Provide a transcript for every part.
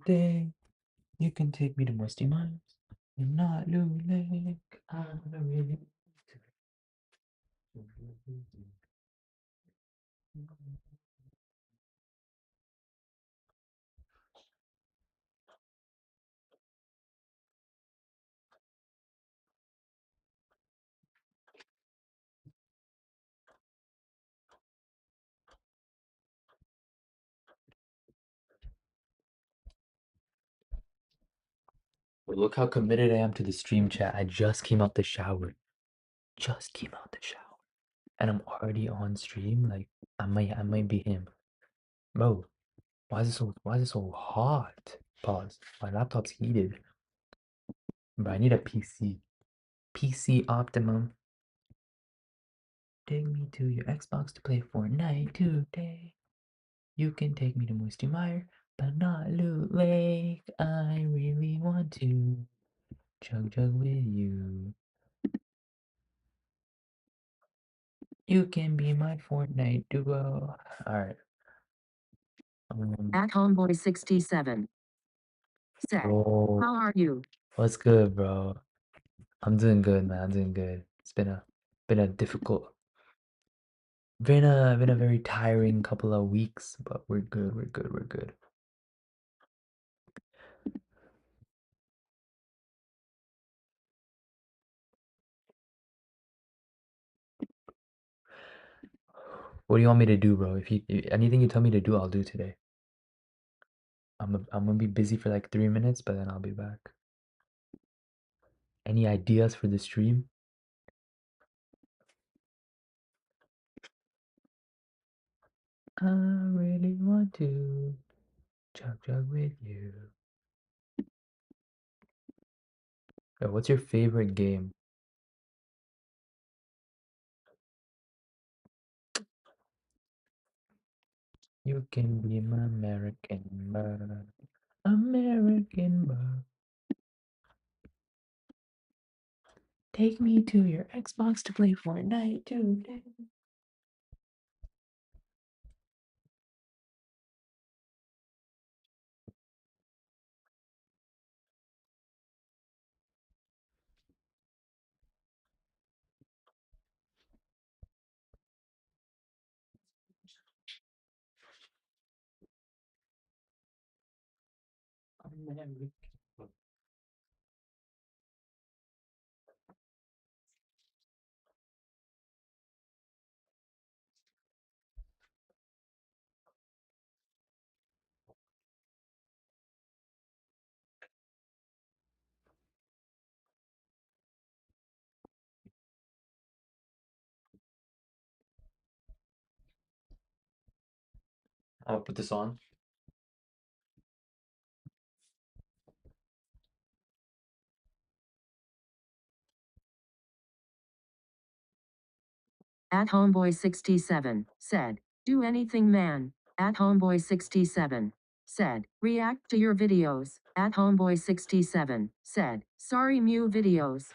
day. You can take me to Musty Mines. And not Lake. I really Look how committed I am to the stream chat. I just came out the shower. Just came out the shower. And I'm already on stream. Like I might be him. Bro, why is it so hot? Pause. My laptop's heated. But I need a PC. PC Optimum. Take me to your Xbox to play Fortnite today. You can take me to Moisty Mire, but not Loot Lake. I really want to chug with you. You can be my Fortnite duo. Alright. At Homeboy 67 said, Whoa. how are you? What's good, bro? I'm doing good, man. I'm doing good. It's been a difficult, been a very tiring couple of weeks, but we're good. We're good. We're good. What do you want me to do, bro? Anything you tell me to do, I'll do today. I'm gonna be busy for like 3 minutes, but then I'll be back. Any ideas for the stream? I really want to chug with you. Yo, what's your favorite game? You can be my American bird. American bird. Take me to your Xbox to play Fortnite today. American bird. I'll put this on. At Homeboy 67 said, do anything, man. At Homeboy 67 said, react to your videos. At Homeboy 67 said, sorry, Mew videos.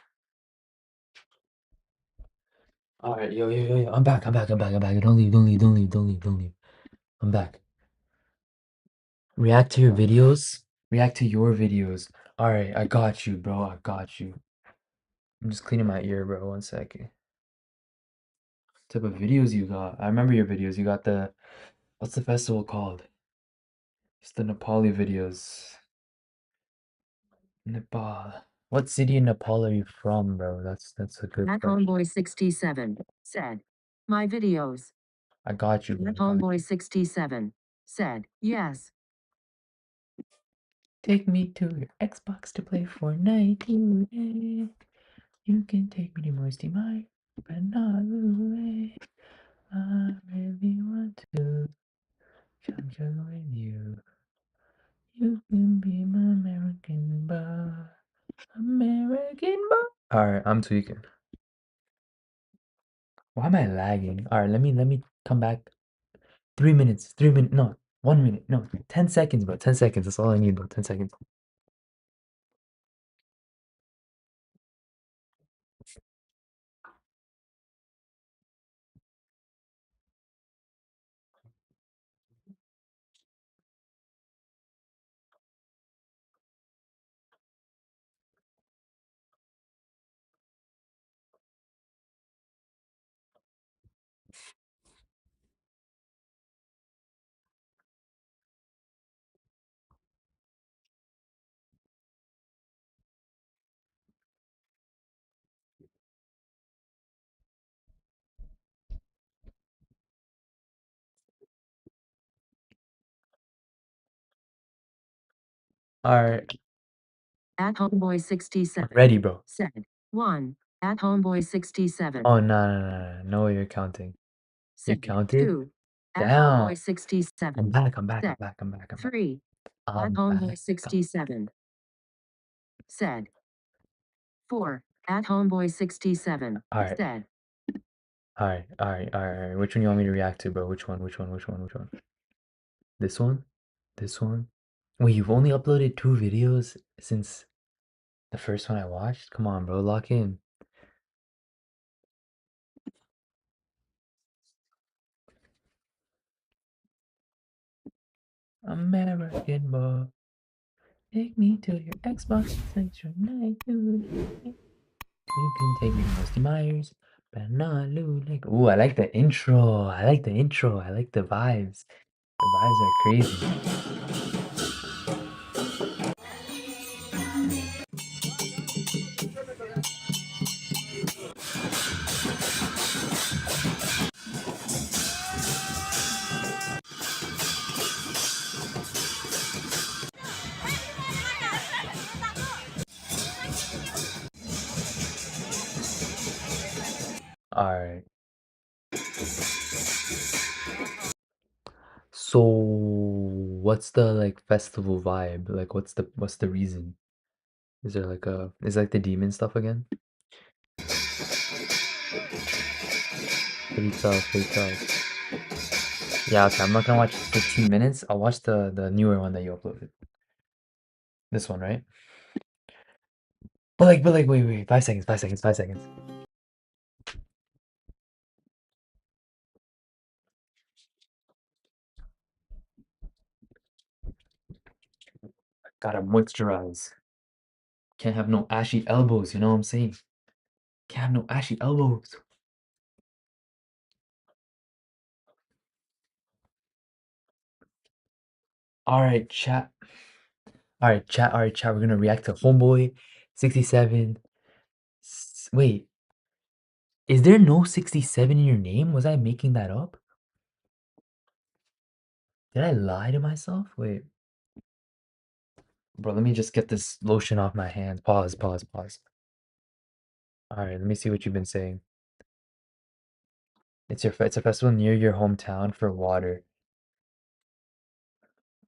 Alright, yo. I'm back. Don't leave. I'm back. React to your videos? React to your videos. Alright, I got you, bro. I got you. I'm just cleaning my ear, bro. 1 second. What type of videos you got? I remember your videos. You got the what's the festival called? It's the Nepali videos. Nepal. What city in Nepal are you from, bro? That's a good At question. Homeboy 67 said, my videos. I got you, bro. At Homeboy 67 said, yes. Take me to your Xbox to play Fortnite today. You can take me to Moisty Mire, but not away. I really want to chug with you. You can be my American bar. American bar. Alright, I'm tweaking. Why am I lagging? Alright, let me come back. 3 minutes. 3 minutes. No, 1 minute. No, 10 seconds, bro. 10 seconds. That's all I need, bro. 10 seconds. Alright. At Homeboy 67. Ready, bro. Said 1. At Homeboy 67. Oh, no. No way you're counting. You Said counted? 2. At Damn. Homeboy 67. I'm back. I'm Said back. 3. At I'm Homeboy back. 67. Said 4. At Homeboy 67. Alright. Said Alright. Which one you want me to react to, bro? Which one? This one? This one? Wait, you've only uploaded 2 videos since the first one I watched? Come on, bro. Lock in. American boy. Take me to your Xbox Central night, dude. You can take me to Musty Myers, but not Lou. Like, ooh, I like the intro. I like the vibes. The vibes are crazy. Alright. So, what's the like festival vibe? Like, what's the reason? Is there like is like the demon stuff again? Pretty tough. Yeah, okay, I'm not gonna watch 15 minutes. I'll watch the newer one that you uploaded. This one, right? But like, wait, 5 seconds. Gotta moisturize. Can't have no ashy elbows, you know what I'm saying? Can't have no ashy elbows. Alright, chat. Alright, chat. We're gonna react to Homeboy 67. Wait, is there no 67 in your name? Was I making that up? Did I lie to myself? Wait. Bro, let me just get this lotion off my hands. Pause. Alright, let me see what you've been saying. It's a festival near your hometown for water.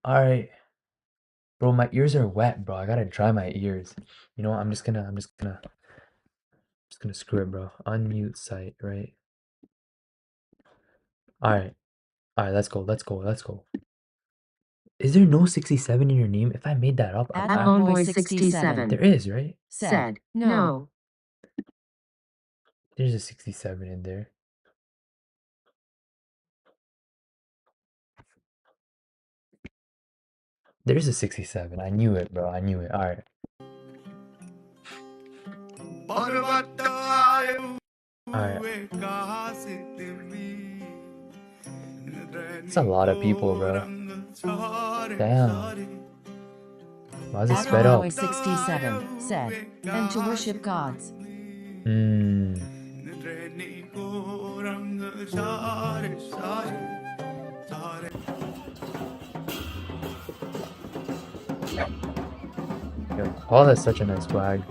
Alright. Bro, my ears are wet, bro. I gotta dry my ears. You know what? I'm just gonna screw it, bro. Unmute site, right? Alright. Alright, let's go. Is there no 67 in your name? If I made that up, At Homeboy 67. there is, right? Said no. There's a 67 in there. There's a 67. I knew it, bro. I knew it. Alright. Alright. It's a lot of people, bro. Damn. Why is it sped up? Homeboy 67 said, and to worship gods. Yo, Paul has such a nice swag.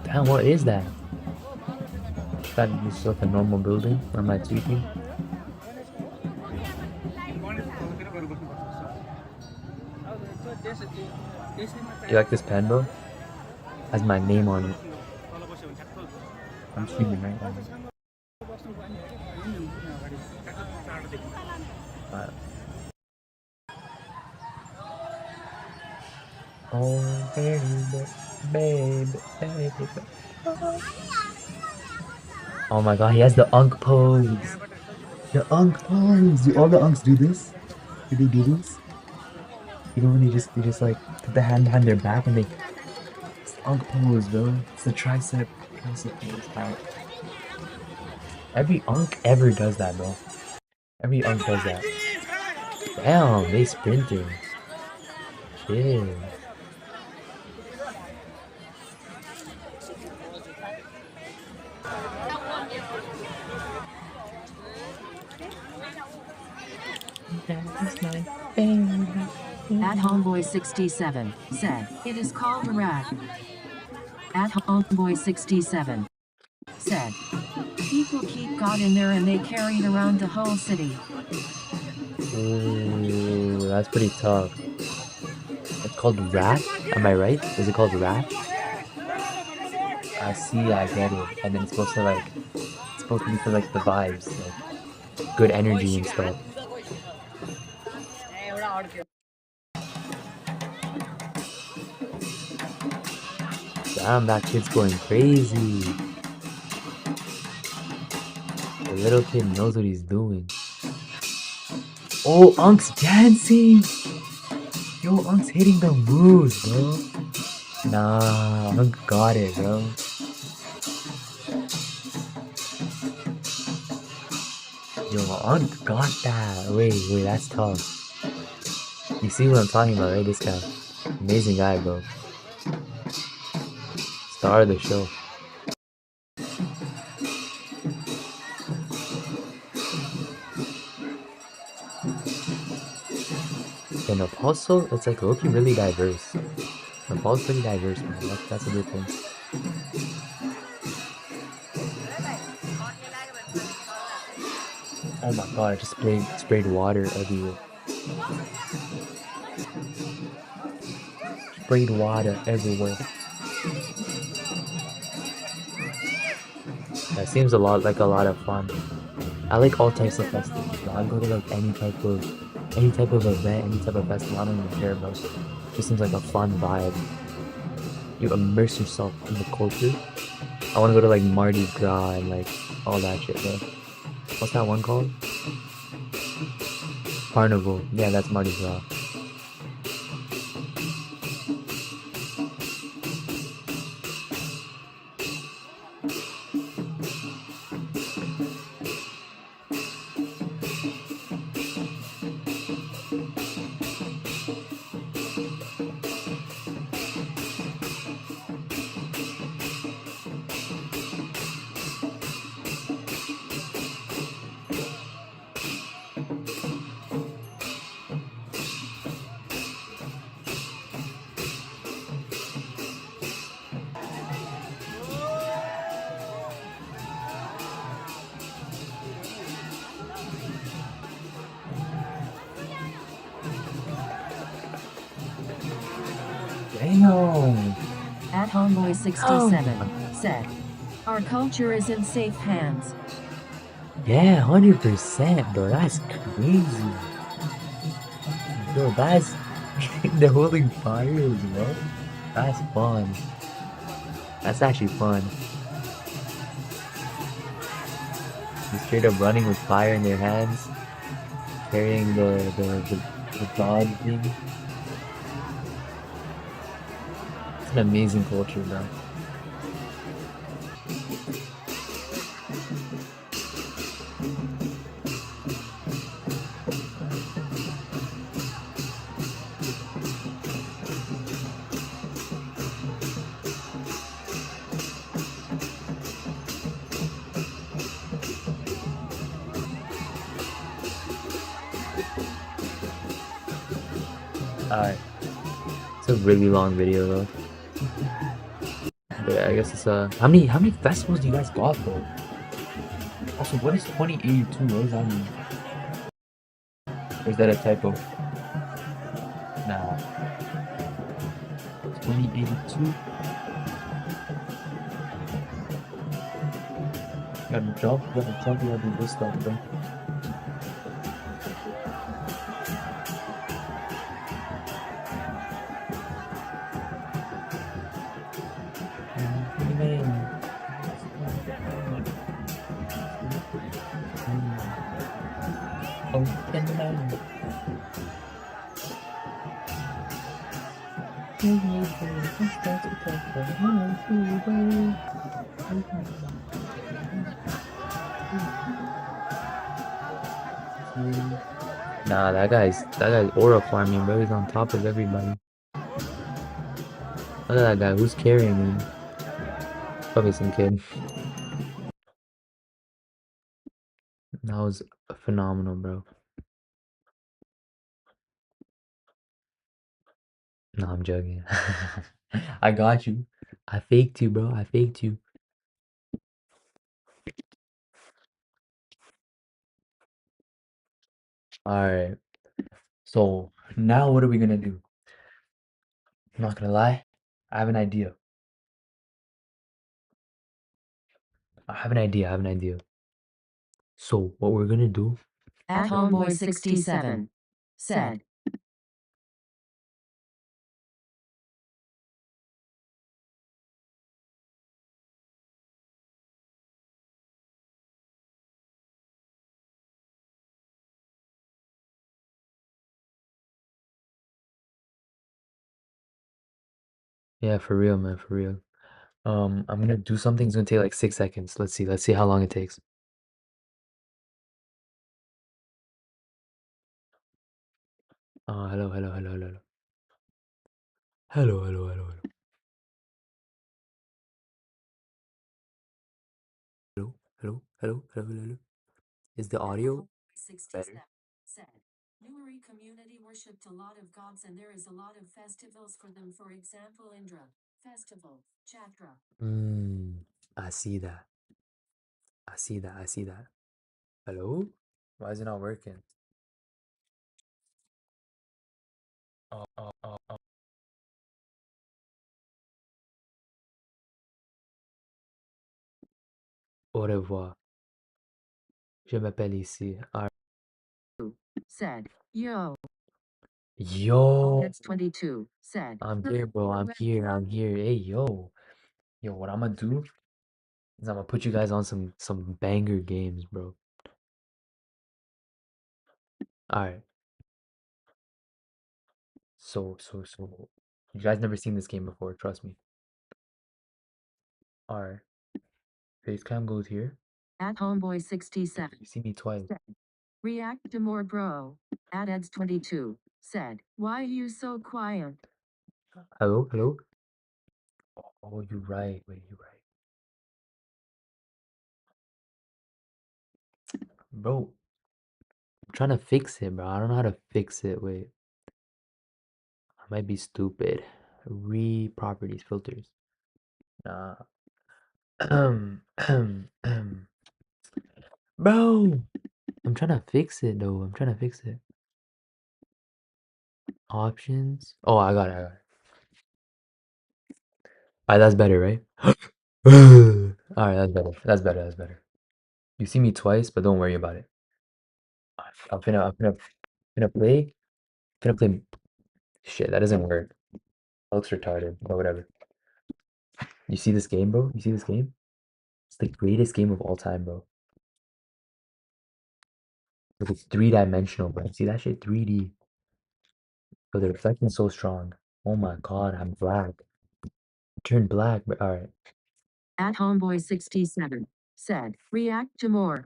Damn, what is that? That is like a normal building. Am I tweaking? You like this pen, bro? Has my name on it. I'm streaming right now. Oh, baby. Oh my god, he has the unk pose. The unk pose. Do all the unks do this? Do they do this? You know when they just like put the hand behind their back and they it's the unk pose, bro. It's the tricep pose. Alright. Every unk ever does that, bro. Every unk does that. Damn, they sprinting. Shit. That is my favorite. At Homeboy67 said, it is called a rat. At Homeboy67 said, people keep God in there and they carried around the whole city. Ooh, that's pretty tough. It's called rat? Am I right? Is it called rat? I see, I get it. And then it's supposed to like, it's supposed to be for like the vibes, like good energy and stuff. Damn, that kid's going crazy. The little kid knows what he's doing. Oh, Unk's dancing! Yo, Unk's hitting the moves, bro. Nah, Unk got it, bro. Yo, Unk got that. Wait, that's tough. You see what I'm talking about, right? This guy. Amazing guy, bro. Star of the show. In Nepal's it's like looking really diverse. Nepal's pretty diverse, man. That's a good thing. Oh my god, I just sprayed water everywhere. Sprayed water everywhere. That seems a lot of fun. I like all types of festivals, bro. I go to like any type of event, any type of festival. I don't even care, bro. It just seems like a fun vibe. You immerse yourself in the culture. I want to go to like Mardi Gras and like all that shit, bro. What's that one called? Carnival. Yeah, that's Mardi Gras. Damn. At Homeboy67 said, our culture is in safe hands. Yeah, 100%, bro. That's crazy. Bro, that's they're holding fires, bro. That's fun. That's actually fun. Just straight up running with fire in their hands, carrying the dog thing. It's an amazing culture, bro. Alright. It's a really long video though. But yeah, I guess it's how many festivals do you guys got though? Also, what is 2082? What does that mean? Or is that a typo? Nah. 2082? Gotta jump, you gotta do this stuff, bro. Nah, that guy's aura farming, bro. He's on top of everybody. Look at that guy. Who's carrying him? Probably some kid. That was phenomenal, bro. No, I'm joking. I got you. I faked you, bro. I faked you. Alright. So now what are we gonna do? I'm not gonna lie. I have an idea. I have an idea. I have an idea. So what we're gonna do? At Homeboy 67 said, Yeah, for real, man, for real. I'm gonna do something. It's gonna take like 6 seconds. Let's see. Let's see how long it takes. Hello, hello, hello, hello, hello. Hello, hello, hello, hello. Hello, hello, hello, hello, hello, hello. Is the audio better? said, Newry community worshipped a lot of gods and there is a lot of festivals for them. For example, Indra Festival, Chatra. I see that. I see that. I see that. Hello? Why is it not working? Oh. Au revoir. Je m'appelle ici. Said, Yo. Yo, That's 22. Said, I'm here, bro. I'm here. I'm here. Hey, yo. Yo, what I'm gonna do is I'm gonna put you guys on some banger games, bro. All right. So you guys never seen this game before, trust me. All right. Face cam goes here. At Homeboy 67. You see me twice. Said, React to more, bro. At Eds 22. Said, Why you so quiet? Hello, hello. Oh, you're right. Wait, you're right. Bro, I'm trying to fix it, bro. I don't know how to fix it. Wait, I might be stupid. Properties filters. Nah. Bro, I'm trying to fix it though. I'm trying to fix it. Options. Oh, I got it. I got it. Alright, that's better, right? Alright, that's better. That's better. That's better. You see me twice, but don't worry about it. I'm finna play. Finna play. Shit, that doesn't work. That looks retarded, but whatever. You see this game, bro? You see this game? It's the greatest game of all time, bro. Look, it's three-dimensional, bro. See that shit? 3D. But the reflection's so strong. Oh my god, I'm black. Turn black, but alright. At Homeboy 67. Said, React to more.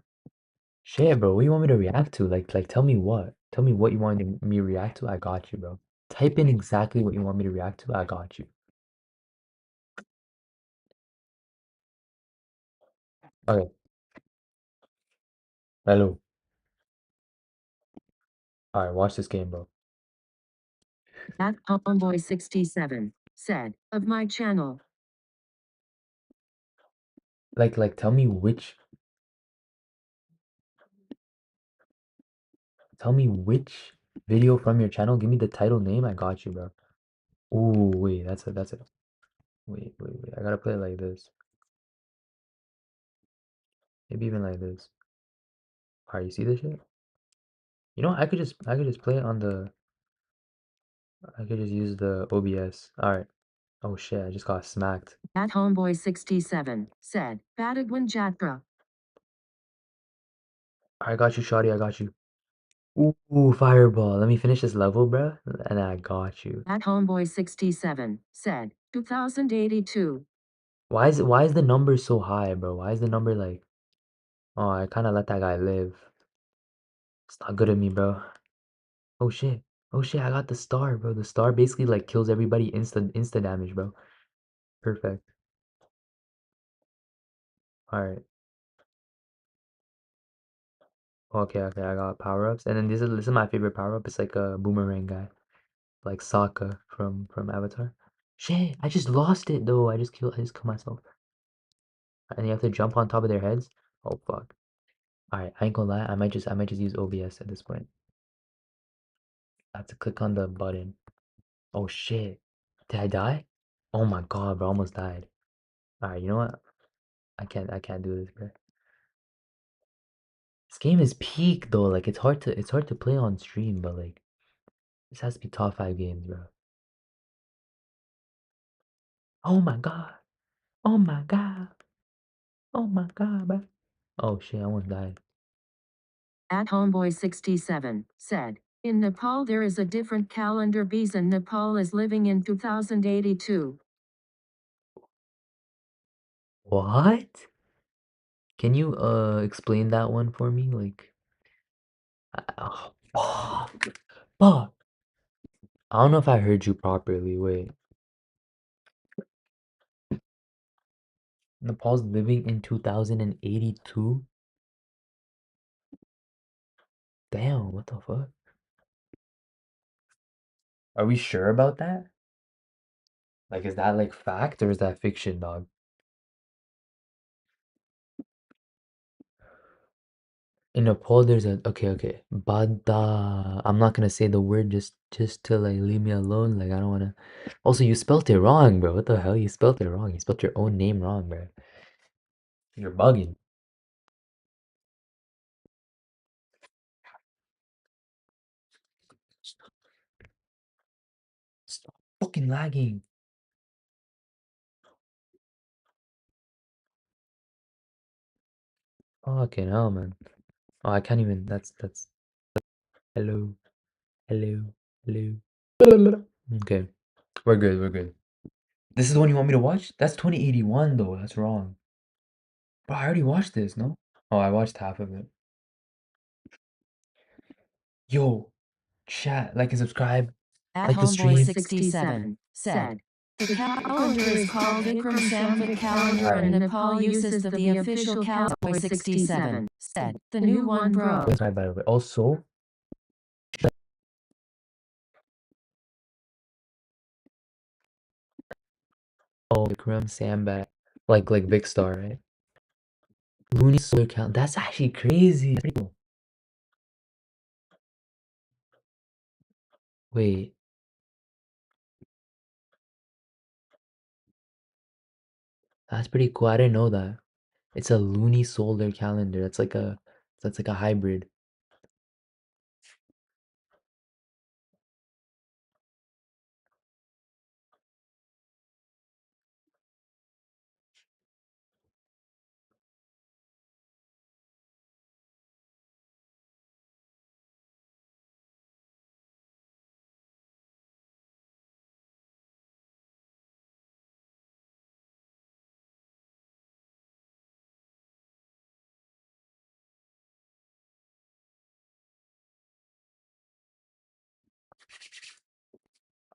Shit, bro. What do you want me to react to? Like, tell me what. Tell me what you want me to react to. I got you, bro. Type in exactly what you want me to react to. I got you. Okay. Hello. All right. Watch this game, bro. At Homeboy 67. Said, Of my channel. Like, tell me which. Tell me which video from your channel. Give me the title name. I got you, bro. Ooh, wait. That's it. Wait. I gotta play it like this. Maybe even like this. All right. You see this shit? You know, I could just play it on the. I could just use the OBS. All right. Oh shit! I just got smacked. At Homeboy 67. Said, Badagwan Jatra. I got you, shawty. I got you. Ooh, fireball. Let me finish this level, bruh. And I got you. At Homeboy 67. Said, 2082. Why is the number so high, bro? Why is the number like, oh, I kind of let that guy live. It's not good of me, bro. Oh shit. Oh shit, I got the star, bro. The star basically like kills everybody insta damage, bro. Perfect. All right. Okay, I got power-ups. And then this is my favorite power-up. It's like a boomerang guy. like Sokka from Avatar. Shit, I just lost it though. I just killed myself. And you have to jump on top of their heads. Oh fuck. Alright, I ain't gonna lie. I might just use OBS at this point. I have to click on the button. Oh shit. Did I die? Oh my god, bro, I almost died. Alright, you know what? I can't do this, bro. This game is peak though. Like it's hard to play on stream, but like this has to be top 5 games, bro. Oh my god. Oh my god. Oh my god, bro. Oh shit, I almost died. At Homeboy67 said, in Nepal there is a different calendar bees and Nepal is living in 2082. What? Can you explain that one for me? Like oh, fuck. Fuck. I don't know if I heard you properly. Wait. Nepal's living in 2082? Damn, what the fuck? Are we sure about that? Like, is that like fact or is that fiction, dog? In Nepal, there's a okay. Bada. I'm not gonna say the word just to like leave me alone. Like I don't wanna. Also, you spelt it wrong, bro. What the hell? You spelt it wrong. You spelt your own name wrong, bro. You're bugging. Stop fucking lagging. Fucking hell, man. Oh, I can't even. That's. Hello, hello, hello. Okay, we're good. We're good. This is the one you want me to watch? That's 2081 though. That's wrong. Bro, I already watched this, no? Oh, I watched half of it. Yo, chat, like and subscribe, At like the stream. Homeboy67 said, the calendar is called Vikram Samvit calendar and Alright. Nepal uses the official calendar. Boy 67 said, the new one bro. Subscribe, by the way. Also, oh, Vikram Sambat, like Big Star, right? Looney Solar count. That's actually crazy. That's pretty cool. Wait, that's pretty cool. I didn't know that. It's a Looney Solar calendar. That's like a hybrid.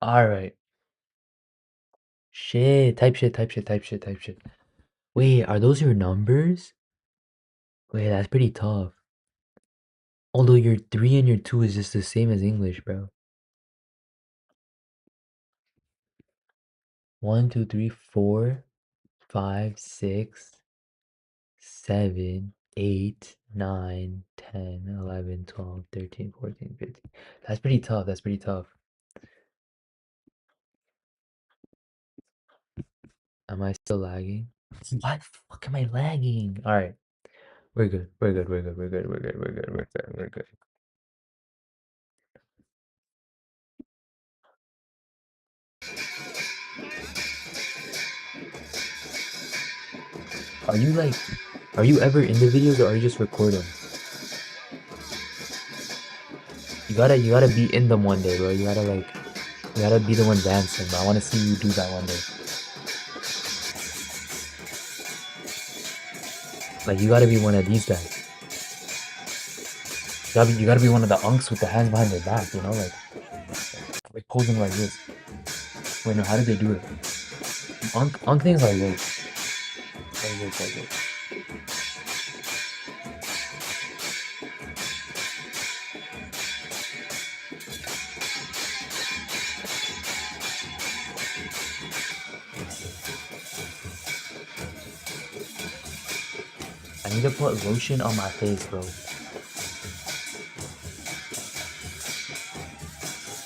All right. Shit. Type shit. Type shit. Type shit. Type shit. Wait, are those your numbers? Wait, that's pretty tough. Although your 3 and your 2 is just the same as English, bro. 1, 2, 3, 4, 5, 6, 7, 8, 9, 10, 11, 12, 13, 14, 15. That's pretty tough. That's pretty tough. Am I still lagging? Why the fuck am I lagging? All right. We're good. We're good. We're good. We're good. We're good. We're good. We're good. We're good. Are you like, are you ever in the videos or are you just recording? You gotta be in them one day, bro. You gotta be the one dancing. Bro. I want to see you do that one day. Like you gotta be one of these guys. You gotta be one of the unks with the hands behind their back. You know, like posing like this. Wait, no, how did they do it? Unk things like this. Like this, like this. I need to put lotion on my face, bro.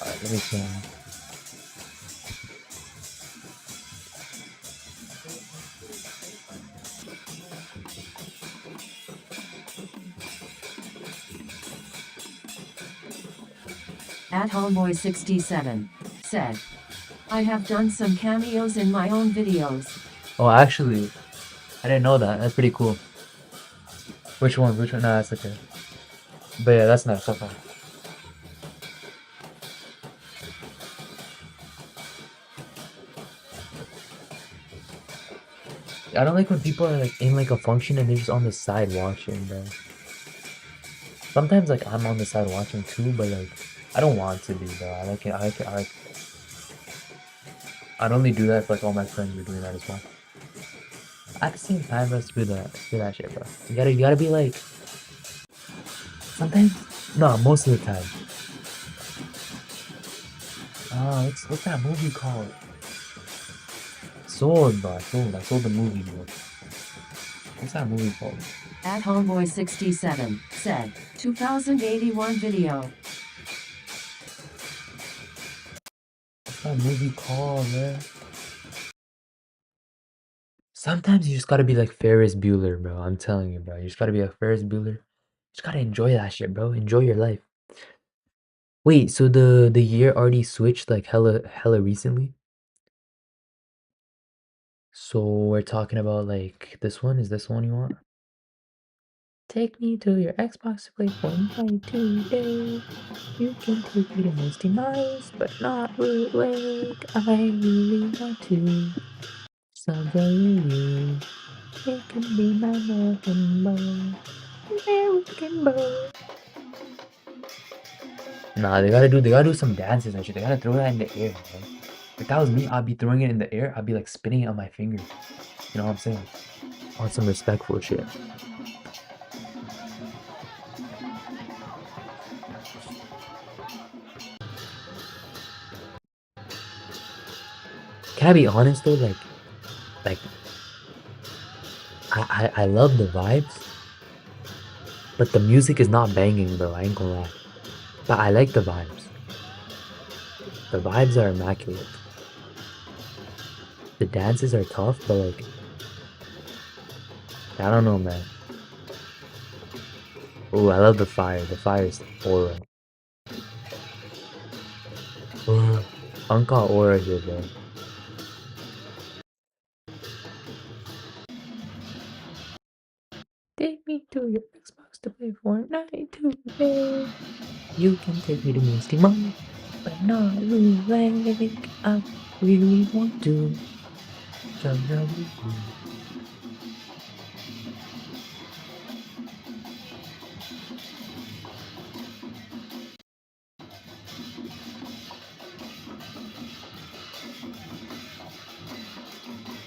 Alright, let me change. At Homeboy67 said, I have done some cameos in my own videos. Oh, actually, I didn't know that. That's pretty cool. Which one? Which one? No, that's okay. But yeah, that's nice. Okay. I don't like when people are like in like a function and they're just on the side watching, bro. Sometimes like I'm on the side watching too, but like I don't want to be, bro. I like it. I like it. I'd only do that if like all my friends were doing that as well. At the same time, let's do that shit, bro. You gotta be like. Sometimes, no, most of the time. What's that movie called? Sold, bro. I sold the movie, bro. What's that movie called? At Homeboy67 said, 2081 video. What's that movie called, man? Sometimes you just gotta be like Ferris Bueller, bro. I'm telling you, bro. You just gotta be a Ferris Bueller. Just gotta enjoy that shit, bro. Enjoy your life. Wait, so the year already switched like hella recently? So we're talking about like this one? Is this one you want? Take me to your Xbox to play Fortnite today. You can take me to Misty Miles, but not bootleg. I really want to. Someday you, it can be my American boy. American boy. Nah, they gotta do some dances and shit. They gotta throw that in the air, man. If that was me, I'd be throwing it in the air. I'd be like spinning it on my finger. You know what I'm saying? On some respectful shit. Can I be honest though? Like I love the vibes, but the music is not banging, bro. I ain't gonna lie. But I like the vibes. The vibes are immaculate. The dances are tough, but like I don't know, man. Oh, I love the fire. The fire's aura. Uncle aura here, bro. Take me to your Xbox to play Fortnite today. You can take me to Misty Mom, but not really. I really want to.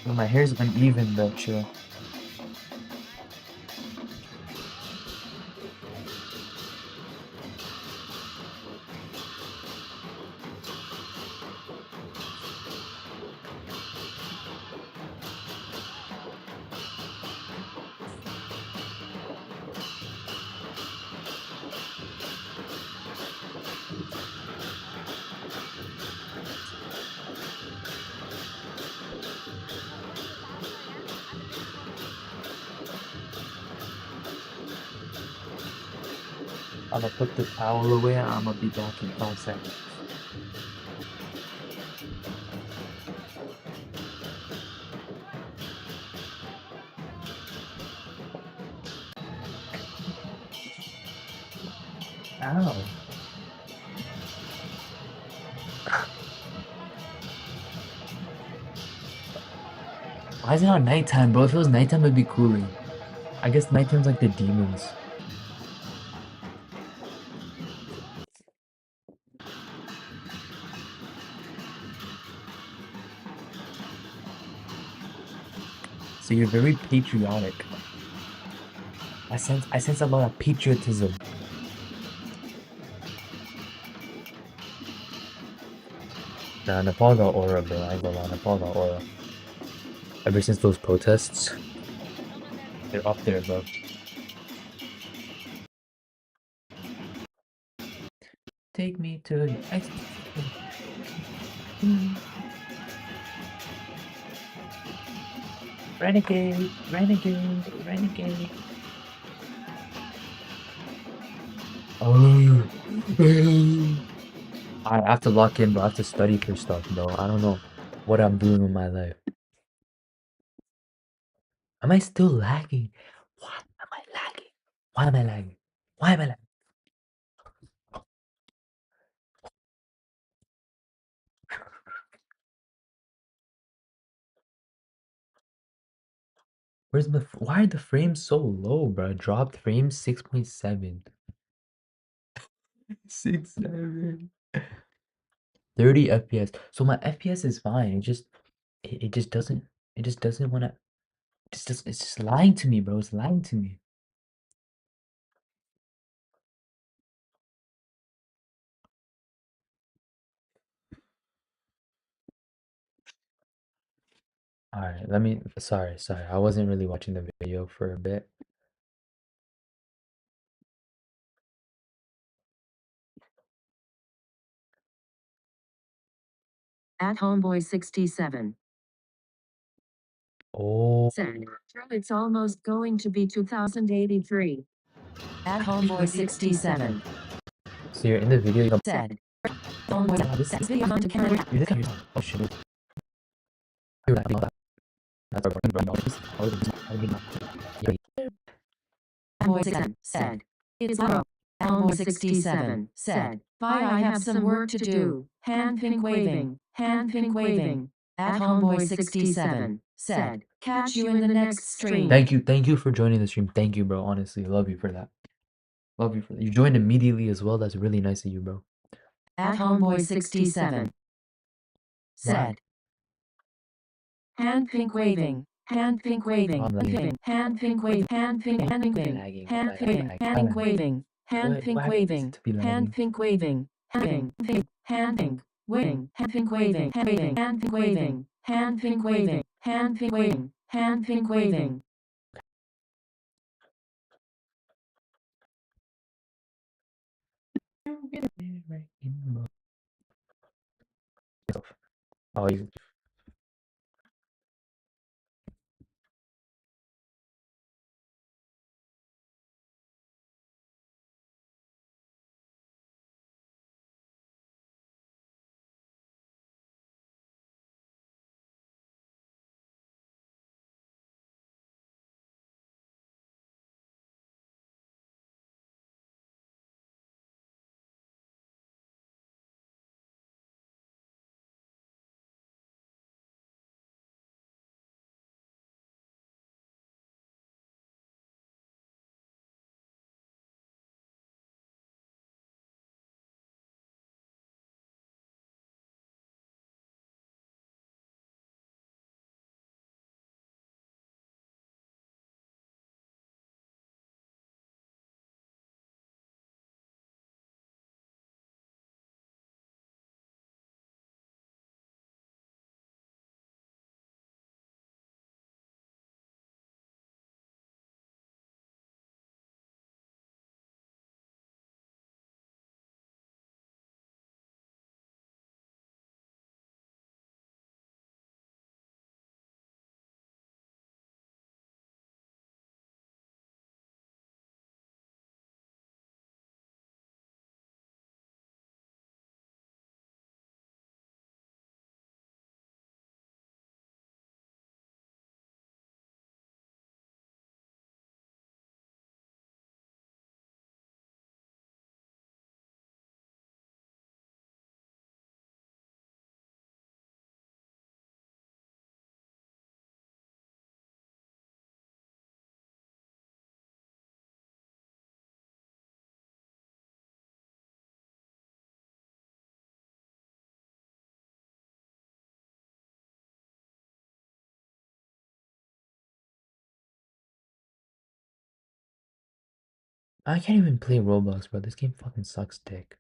Well, my hair's uneven, but chill. I'm gonna put the towel away and I'm gonna be back in 5 seconds. Ow. Why is it not nighttime, bro? If it was nighttime, it'd be cooler. I guess nighttime's like the demons. So you're very patriotic. I sense a lot of patriotism. Nah, Nepal got aura, bro. I ain't gonna lie, Nepal got aura. Ever since those protests, they're up there, bro. Take me to your Xbox. Renegade, renegade, renegade. Oh. I have to lock in, bro. I have to study for stuff, bro. I don't know what I'm doing with my life. Am I still lagging? Why am I lagging? Why am I lagging? Why am I lagging? Why are the frames so low, bro? Dropped frames 6.7. 6.7. 30 FPS. So my FPS is fine. It just doesn't wanna it's just lying to me, bro. It's lying to me. Alright, let me sorry. I wasn't really watching the video for a bit. At Homeboy 67 Oh, said, it's almost going to be 2083. At Homeboy 67 so you're in the video, you don't said, Homeboy, wow, this this video on to camera. oh shit. You're right, that's our bro. I would not. Homeboy 67 said, it's auto. Homeboy 67 said, bye, I have some work to do. Hand pink waving, hand pink waving. At Homeboy 67 said, catch you in the next stream. Thank you for joining the stream. Thank you, bro. Honestly, love you for that. Love you for that. You joined immediately as well. That's really nice of you, bro. At Homeboy 67 said, hand pink waving, hand pink waving, I'm lagging. hand pink waving, hand pink, hand pink waving, Lagging. hand pink, hand pink waving, hand pink waving, To be lagging. hand pink waving, hand pink, hand pink waving, hand pink waving, hand pink waving, hand pink waving, hand pink waving, hand pink waving. Oh, you. I can't even play Roblox, bro. This game fucking sucks dick.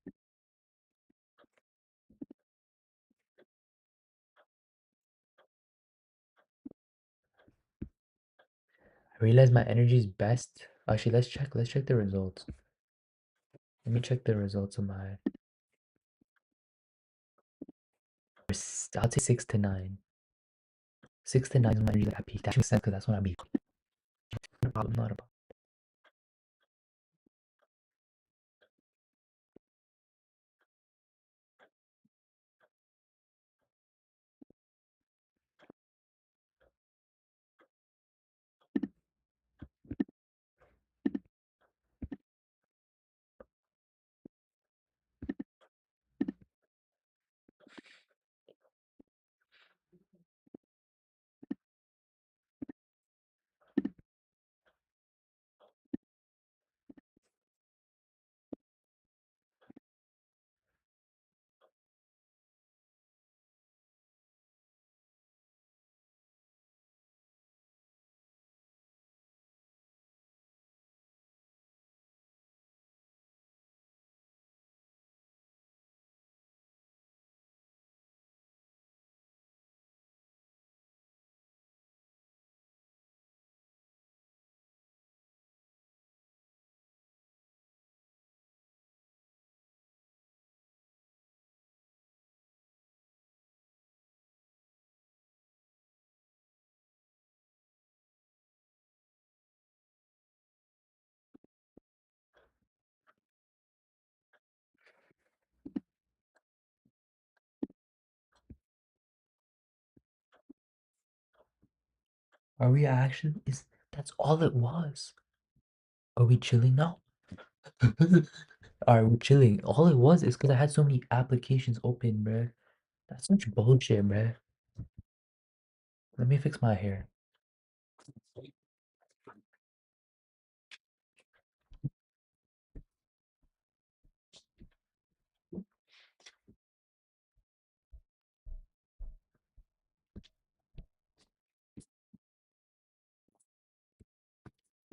I realize my energy is best. Actually, let's check the results. Let me check the results of my I'll say 6 to 9. 6 to 9 is when I usually at peak. That makes sense because that's when I be. Not a problem, not a problem. Are we actually? Is that's all it was? Are we chilling now? Alright, we're chilling. All it was is because I had so many applications open, bruh. That's such bullshit, bruh. Let me fix my hair.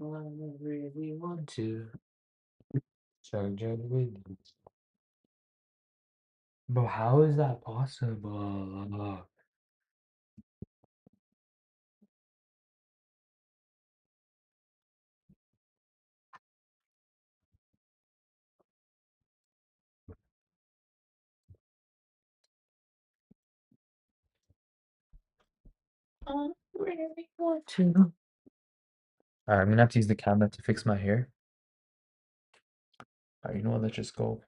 I really want to jug with you. Bro, how is that possible? I really want to. Alright, I'm gonna have to use the camera to fix my hair. Alright, you know what? Let's just go.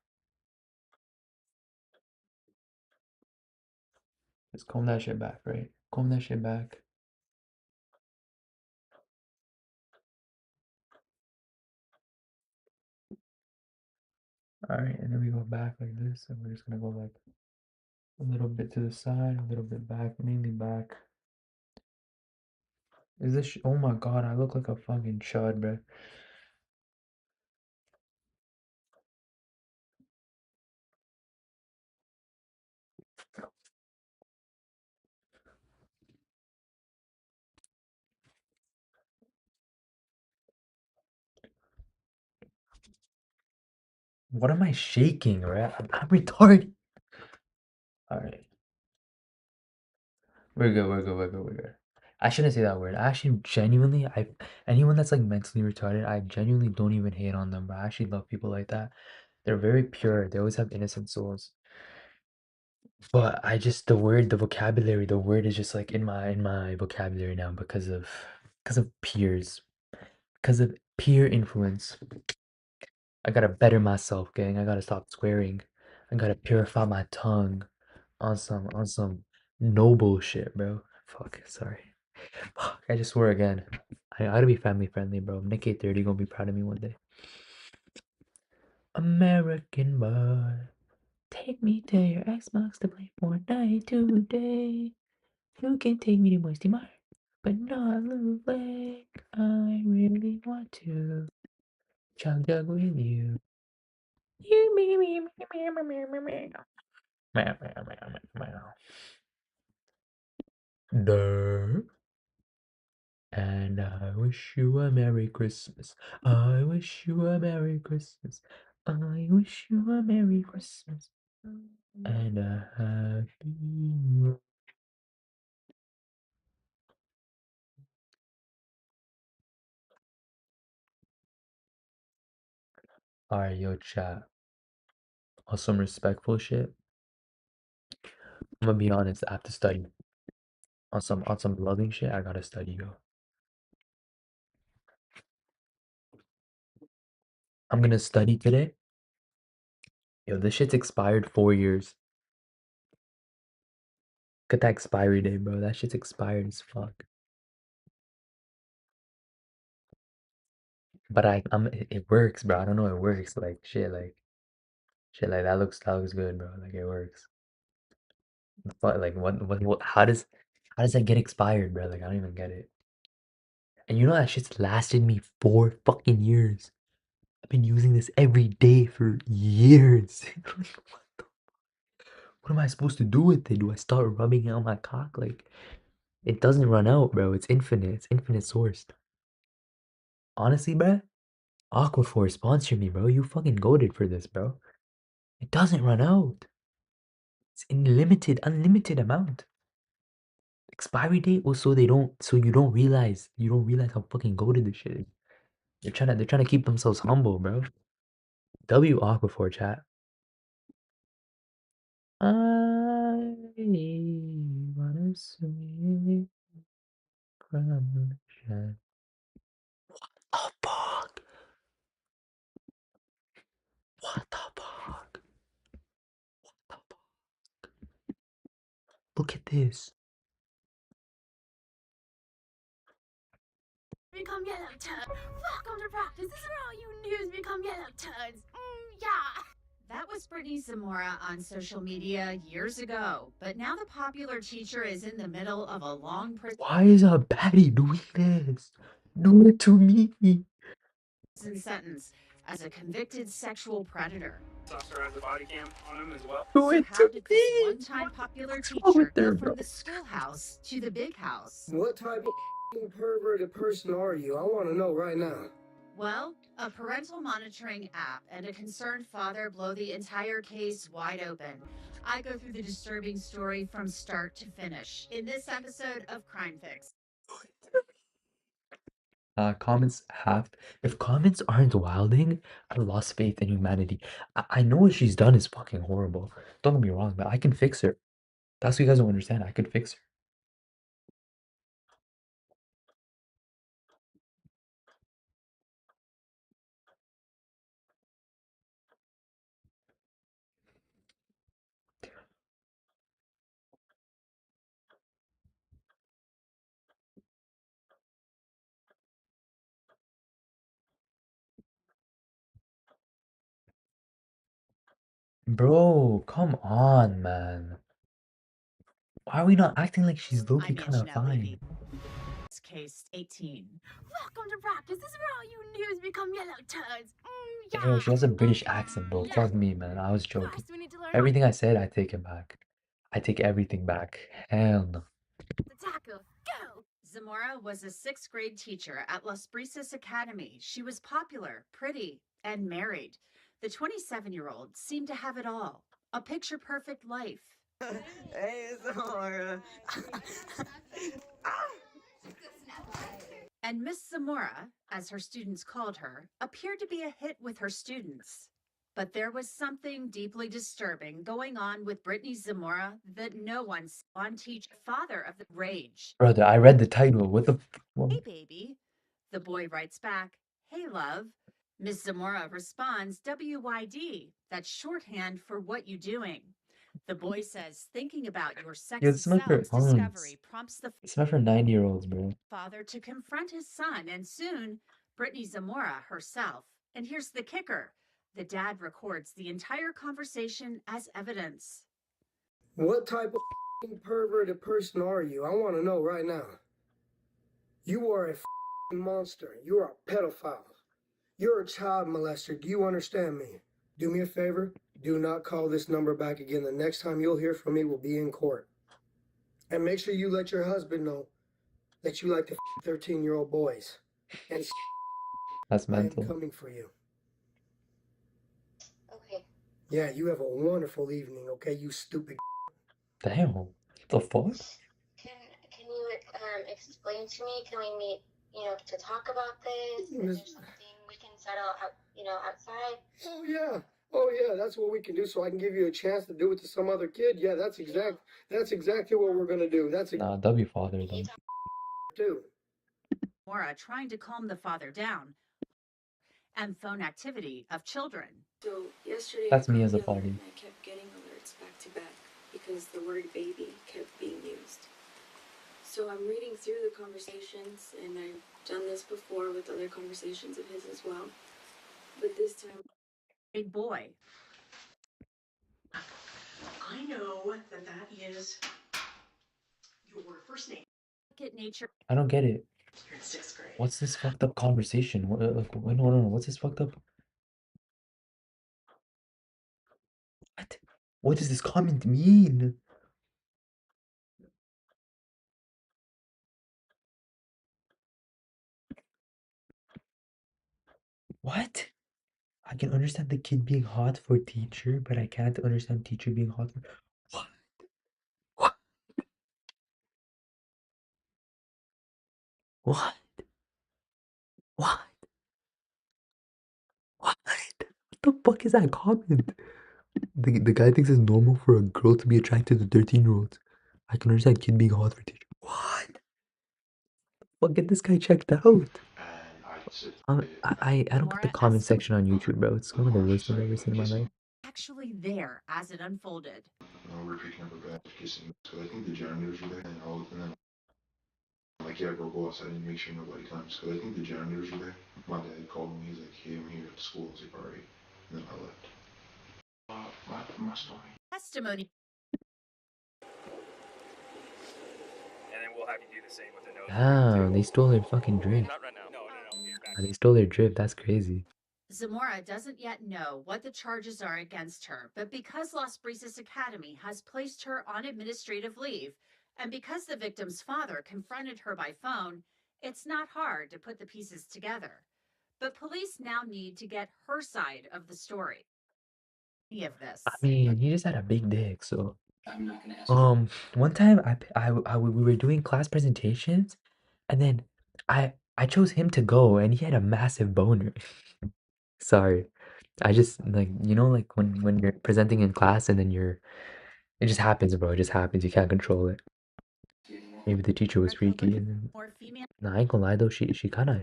Just comb that shit back, right? Comb that shit back. Alright, and then we go back like this, and we're just gonna go like a little bit to the side, a little bit back, mainly back. Is this? Oh my god, I look like a fucking chud, bro. What am I shaking, right? I'm retarded. Alright, we're good, we're good, we're good, we're good. I shouldn't say that word. I actually genuinely, anyone that's like mentally retarded, I genuinely don't even hate on them, bro. I actually love people like that. They're very pure. They always have innocent souls. But I just the vocabulary, the word is just like in my vocabulary now because of peers, because of peer influence. I gotta better myself, gang. I gotta stop swearing. I gotta purify my tongue on some noble shit, bro. Fuck, sorry. Fuck, I just swore again. I gotta be family friendly, bro. Nick 830 gonna be proud of me one day. American boy, take me to your Xbox to play Fortnite today. You can take me to Moisty Mart, but not Little Lake. I really want to chug jug with you. You me. Meow, meow, meow, meow, meow. Duh. And I wish you a Merry Christmas. I wish you a Merry Christmas. I wish you a Merry Christmas and a Happy New. Alright, yo, chat. On some respectful shit. I'm gonna be honest, I have to study. On some loving shit, I gotta study, yo. I'm gonna study today. Yo, this shit's expired 4 years. Look at that expiry date, bro. That shit's expired as fuck. But it works, bro. I don't know it works. Like shit like that looks good, bro. Like it works. But like what how does that get expired, bro? Like I don't even get it. And you know that shit's lasted me 4 fucking years. I've been using this every day for years. Like, what am I supposed to do with it? Do I start rubbing it on my cock? Like it doesn't run out, bro. It's infinite. It's infinite sourced. Honestly, bro, Aquaphor sponsor me, bro. You fucking goaded for this, bro. It doesn't run out. It's unlimited amount. Expiry date was so you don't realize how fucking goated this shit is. They're trying to keep themselves humble, bro. W Aquaphor chat. I wanna swim from ocean. Oh fuck! What the fuck? The fuck? Look at this. Become yellow turd. Welcome to practice. This is where all you news become yellow turds. Yeah. That was Brittany Zamora on social media years ago, but now the popular teacher is in the middle of a long Why is a baddie doing this? Do it to me. prison sentence as a convicted sexual predator. Officer has a body cam on him as well. Do So it how to did this me. one-time popular What's wrong with teacher her, go bro? from the schoolhouse to the big house? What type of perverted person are you? I want to know right now. Well, a parental monitoring app and a concerned father blow the entire case wide open. I go through the disturbing story from start to finish in this episode of Crime Fix. Comments have. If comments aren't wilding, I lost faith in humanity. I know what she's done is fucking horrible. Don't get me wrong, but I can fix her. That's what you guys don't understand. I could fix her. Bro, come on, man. Why are we not acting like she's low-key I'm kind of Anjanette Levy. fine? Case 18. Welcome to practice. This is where all you news become yellow turds. Yo, she has a British accent, bro. Fuck me, man. I was joking. First, we need to learn Everything I said, I take it back. I take everything back. Hell no. the tackle. Go! Zamora was a sixth grade teacher at Las Brisas Academy. She was popular, pretty, and married. The 27-year-old seemed to have it all. A picture perfect life. Hey, Zamora. And Miss Zamora, as her students called her, appeared to be a hit with her students. But there was something deeply disturbing going on with Brittany Zamora that no one saw on teacher, father of the rage. Brother, I read the title. What the Hey, baby. The boy writes back, hey, love. Miss Zamora responds, WYD. That's shorthand for what you doing. The boy says, thinking about your Yo, sexy this is my favorite self-discovery prompts the It's not for 9-year-olds, bro. father to confront his son, and soon, Brittany Zamora herself. And here's the kicker. The dad records the entire conversation as evidence. What type of perverted person are you? I want to know right now. You are a monster. You are a pedophile. You're a child molester. Do you understand me? Do me a favor. Do not call this number back again. The next time you'll hear from me will be in court. And make sure you let your husband know that you like to 13-year-old boys. And That's I am mental. coming for you. Okay. Yeah, you have a wonderful evening, okay, you stupid. Damn. What the fuck? Can you explain to me? Can we meet, to talk about this? Is there something we can settle out, outside? Oh yeah. yeah, that's what we can do. So I can give you a chance to do it to some other kid. Yeah, that's exactly what we're gonna do. That's Nah, W father though. too. Mora trying to calm the father down and phone activity of children. So yesterday That's I me got as a the alert father. and I kept getting alerts back to back because the word baby kept being used. So I'm reading through the conversations, and I've done this before with other conversations of his as well. But this time, Big boy. I know that that is your first name. Look at nature. I don't get it. You're in 6th grade. What's this fucked up conversation? What, like, no. What's this fucked up? What? What does this comment mean? What? I can understand the kid being hot for teacher, but I can't understand teacher being hot for what? What? What? What? What? What the fuck is that comment? The guy thinks it's normal for a girl to be attracted to 13-year-olds. I can understand kid being hot for teacher. What? Well, get this guy checked out. And I sit I don't get the Mora comment as some section on YouTube, bro. It's one of the worst things I've ever seen in my life. actually there as it unfolded. we're picking up a bag of kissing. So I think the janitors were there, and then like, yeah, bro, go outside and make sure nobody comes. Because I think the janitors were there. My dad called me. He's like, hey, I'm here at the school. I was like, all right. And then I left. My story. Testimony. And then we'll have you do the same with the nose. Damn, they stole their fucking drip. Not right now. No. He's back. They stole their drip. That's crazy. Zamora doesn't yet know what the charges are against her, but because Las Brisas Academy has placed her on administrative leave, and because the victim's father confronted her by phone, it's not hard to put the pieces together. But police now need to get her side of the story. Any of this. I mean, he just had a big dick, so. One time we were doing class presentations, and then I chose him to go, and he had a massive boner. Sorry, I just like like when you're presenting in class, and then it just happens, bro. It just happens. You can't control it. Maybe the teacher was freaky, and then More female. nah, I ain't gonna lie though. She kind of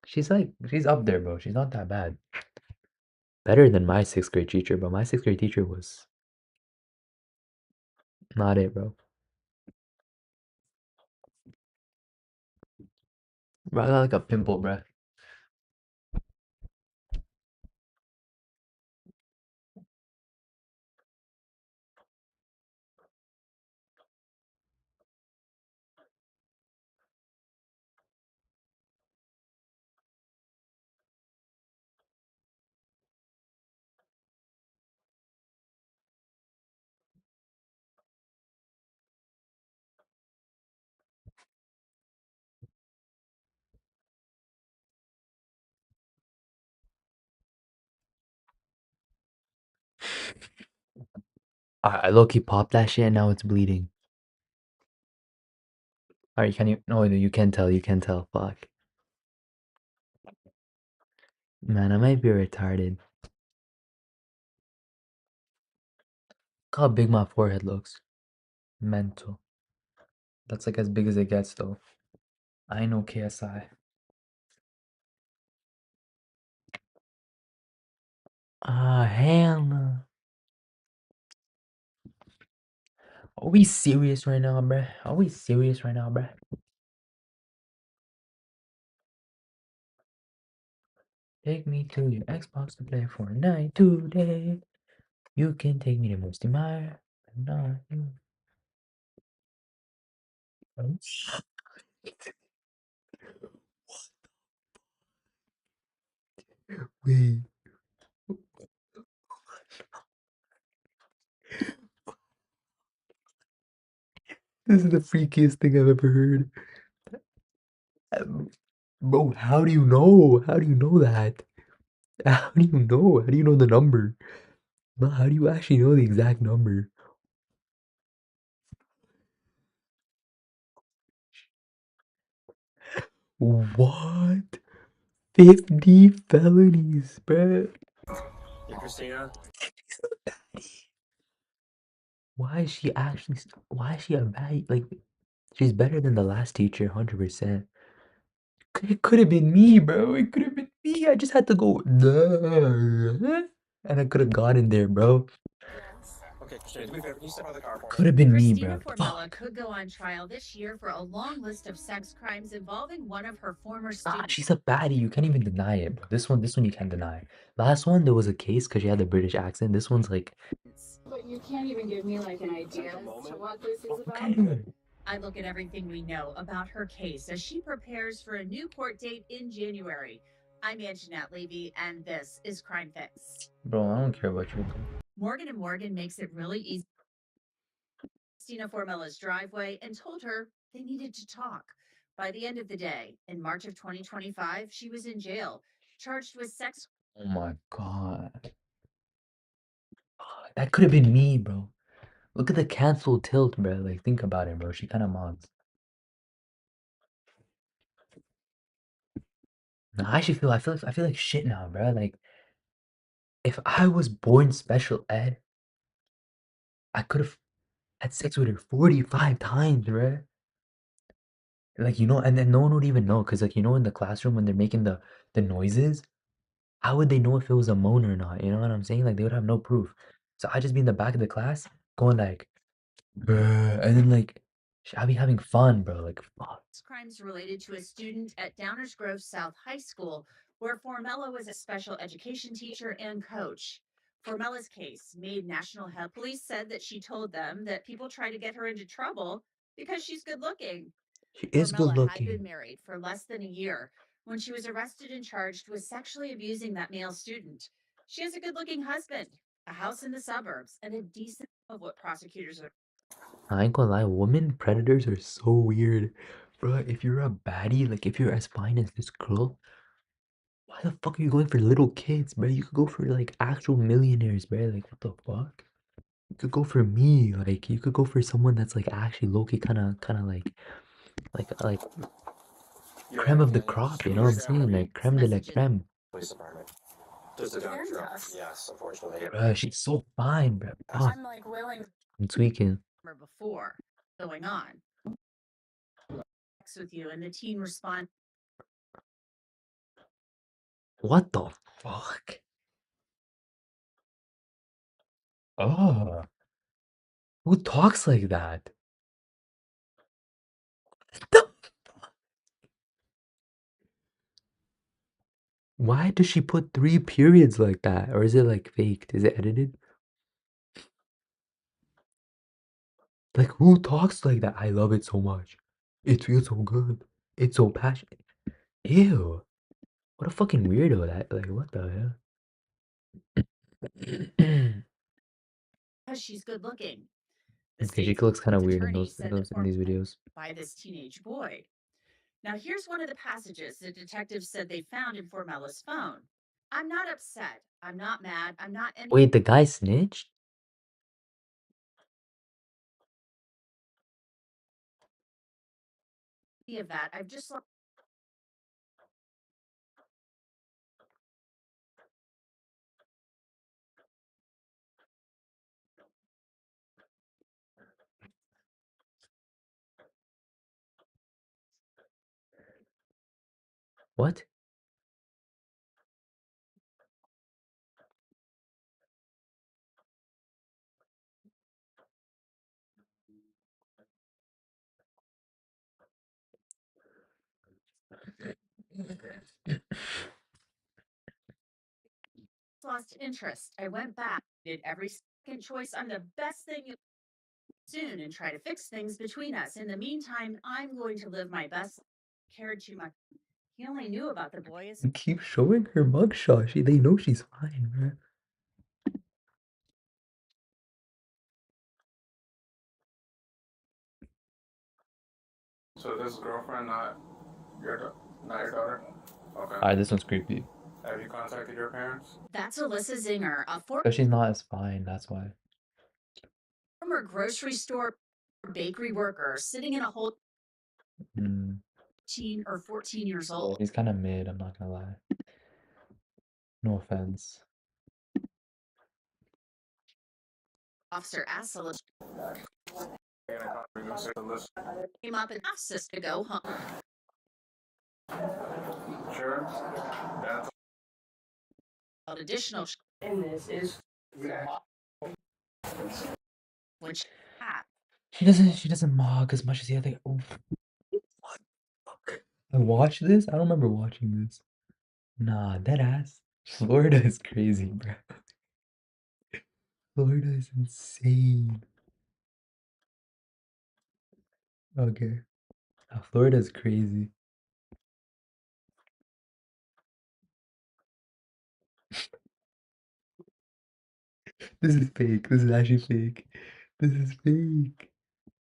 she's up there, bro. She's not that bad. Better than my 6th grade teacher, but my 6th grade teacher was not it, bro. Bro, I got like a pimple, bro. I low-key popped that shit and now it's bleeding. Alright, can you? No, you can tell. You can tell. Fuck. Man, I might be retarded. Look how big my forehead looks. Mental. That's like as big as it gets, though. I know KSI. Ah, hell no. Are we serious right now, bruh? Are we serious right now, bruh? Take me to your Xbox to play Fortnite today. You can take me to Musty Meyer, but not you. Oh, wait. This is the freakiest thing I've ever heard. Bro, how do you know? How do you know that? How do you know? How do you know the number? No, how do you actually know the exact number? What? 50 felonies, bruh. Hey, Christina. Why is she actually? Why is she a bad? Like, she's better than the last teacher, 100%. It could have been me, bro. It could have been me. I just had to go, "Duh," and I could have got in there, bro. Okay, Christina, do me a favor. Can you step out of the car for me? Could have been me, Christina bro. Formella Fuck. could go on trial this year for a long list of sex crimes involving one of her former Ah, students. she's a baddie. You can't even deny it, bro. This one you can't deny. Last one, there was a case because she had the British accent. This one's like, But you can't even give me like an idea as to what this is about. okay. I look at everything we know about her case as she prepares for a new court date in January. I'm Anjanette Levy, and this is Crime Fix. Bro, I don't care about you. Morgan & Morgan makes it really easy. Christina Formella's driveway and told her they needed to talk. By the end of the day, in March of 2025, she was in jail, charged with sex. Oh my god. That could have been me, bro. Look at the cancel tilt, bro. Like, think about it, bro. She kind of mods. Nah, I feel like shit now, bro. Like, if I was born special ed, I could have had sex with her 45 times, bro. Like, and then no one would even know, cause like, in the classroom when they're making the noises, how would they know if it was a moan or not? You know what I'm saying? Like, they would have no proof. So I'd just be in the back of the class going like, bruh, and then like, I'd be having fun, bro. Like, fuck. Crimes related to a student at Downers Grove South High School, where Formella was a special education teacher and coach. Formella's case made national health. Police said that she told them that people try to get her into trouble because she's good looking. She is good Formella had been looking. married for less than a year when she was arrested and charged with sexually abusing that male student. She has a good looking husband, a house in the suburbs, and a decent of what prosecutors are. I ain't gonna lie, women predators are so weird. Bro, if you're a baddie, like if you're as fine as this girl, why the fuck are you going for little kids, bro? You could go for like actual millionaires, bro. Like what the fuck? You could go for me, like you could go for someone that's like actually low-key kinda like creme of the crop, you know what I'm saying? Like creme de la creme. Police department. Just a dump truck. Yes, unfortunately. Bro, she's so fine, bro. Fuck. I'm like willing I'm tweaking. before going on with you, and the teen respond. What the fuck? Oh, who talks like that? The Why does she put 3 periods like that? Or is it like faked? Is it edited? Like who talks like that? I love it so much. It feels so good. It's so passionate. Ew. What a fucking weirdo that like what the hell? Because she's good looking. The Okay, she state's looks kind of weird in attorney those said that in these videos. by this teenage boy. Now, here's one of the passages the detectives said they found in Formella's phone. I'm not upset. I'm not mad. I'm not any Wait, the guy snitched? of that. I've just What? lost interest. I went back, did every second choice. I'm the best thing you soon and try to fix things between us. In the meantime, I'm going to live my best. Cared too much. He only knew about the boy as Keep showing her mugshot. They know she's fine, man. So this girlfriend not your daughter? Okay. Alright, this one's creepy. Have you contacted your parents? That's Alyssa Zinger, a Because she's not as fine, that's why. former grocery store bakery worker sitting in a hole. Mm. 13 or 14 years old. He's kind of mid, I'm not gonna lie. No offense. Officer Asala Listen. came up and asked us to go home. Sure. That's Additional And this is which She doesn't mog as much as the other. Oh, what the fuck? I watched this? I don't remember watching this. Nah, that ass. Florida is crazy, bro. Florida is insane. Okay. Florida is crazy. This is fake. This is actually fake. This is fake.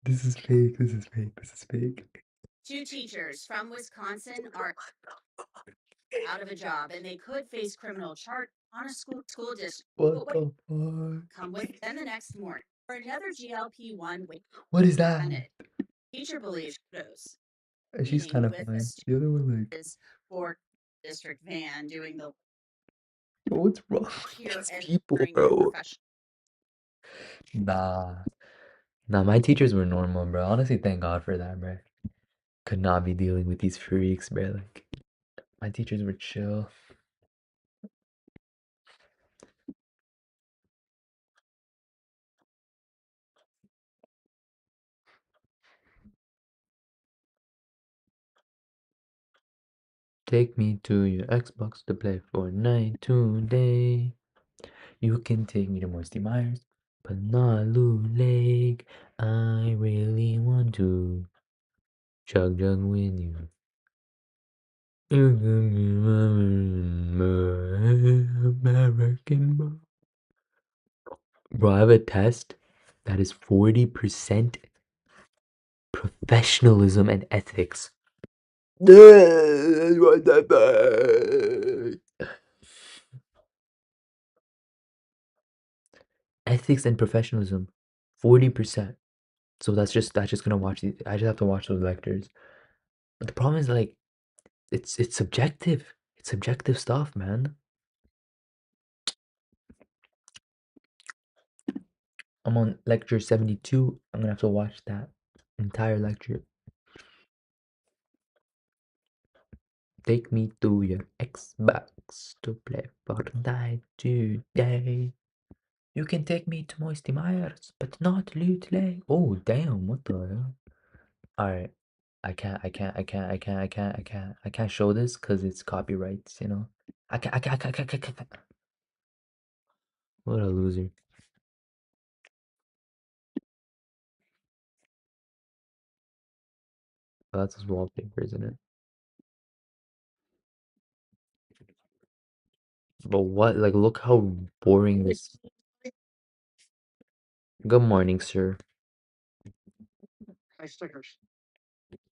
This is fake. This is fake. This is fake. 2 teachers from Wisconsin are out of a job and they could face criminal charge on a school district. What the fuck? Come with them the next morning for another GLP-1 What is that? teacher believes photos. She's kind of With fine. us The other one, like, is for district van doing the bro, what's wrong with here these and people, during bro? professional. Nah. Nah, my teachers were normal, bro. Honestly, thank God for that, bro. Could not be dealing with these freaks, bro. Like, my teachers were chill. Take me to your Xbox to play Fortnite today. You can take me to Moisty Myers, but not Loot Lake. I really want to chug jug with you. You can be my American boy. Bro, I have a test that is 40% professionalism and ethics. What the fuck? Ethics and professionalism, 40%. So that's just gonna watch the. I just have to watch those lectures. But the problem is like, it's subjective. It's subjective stuff, man. I'm on lecture 72. I'm gonna have to watch that entire lecture. Take me to your Xbox to play Fortnite today. You can take me to Moisty Myers, but not Loot Lake. Oh damn! What the hell? All right, I can't show this because it's copyrights. You know. I can't. What a loser. Oh, that's his wallpaper, isn't it? But what? Like, look how boring this. Good morning, sir. Nice stickers.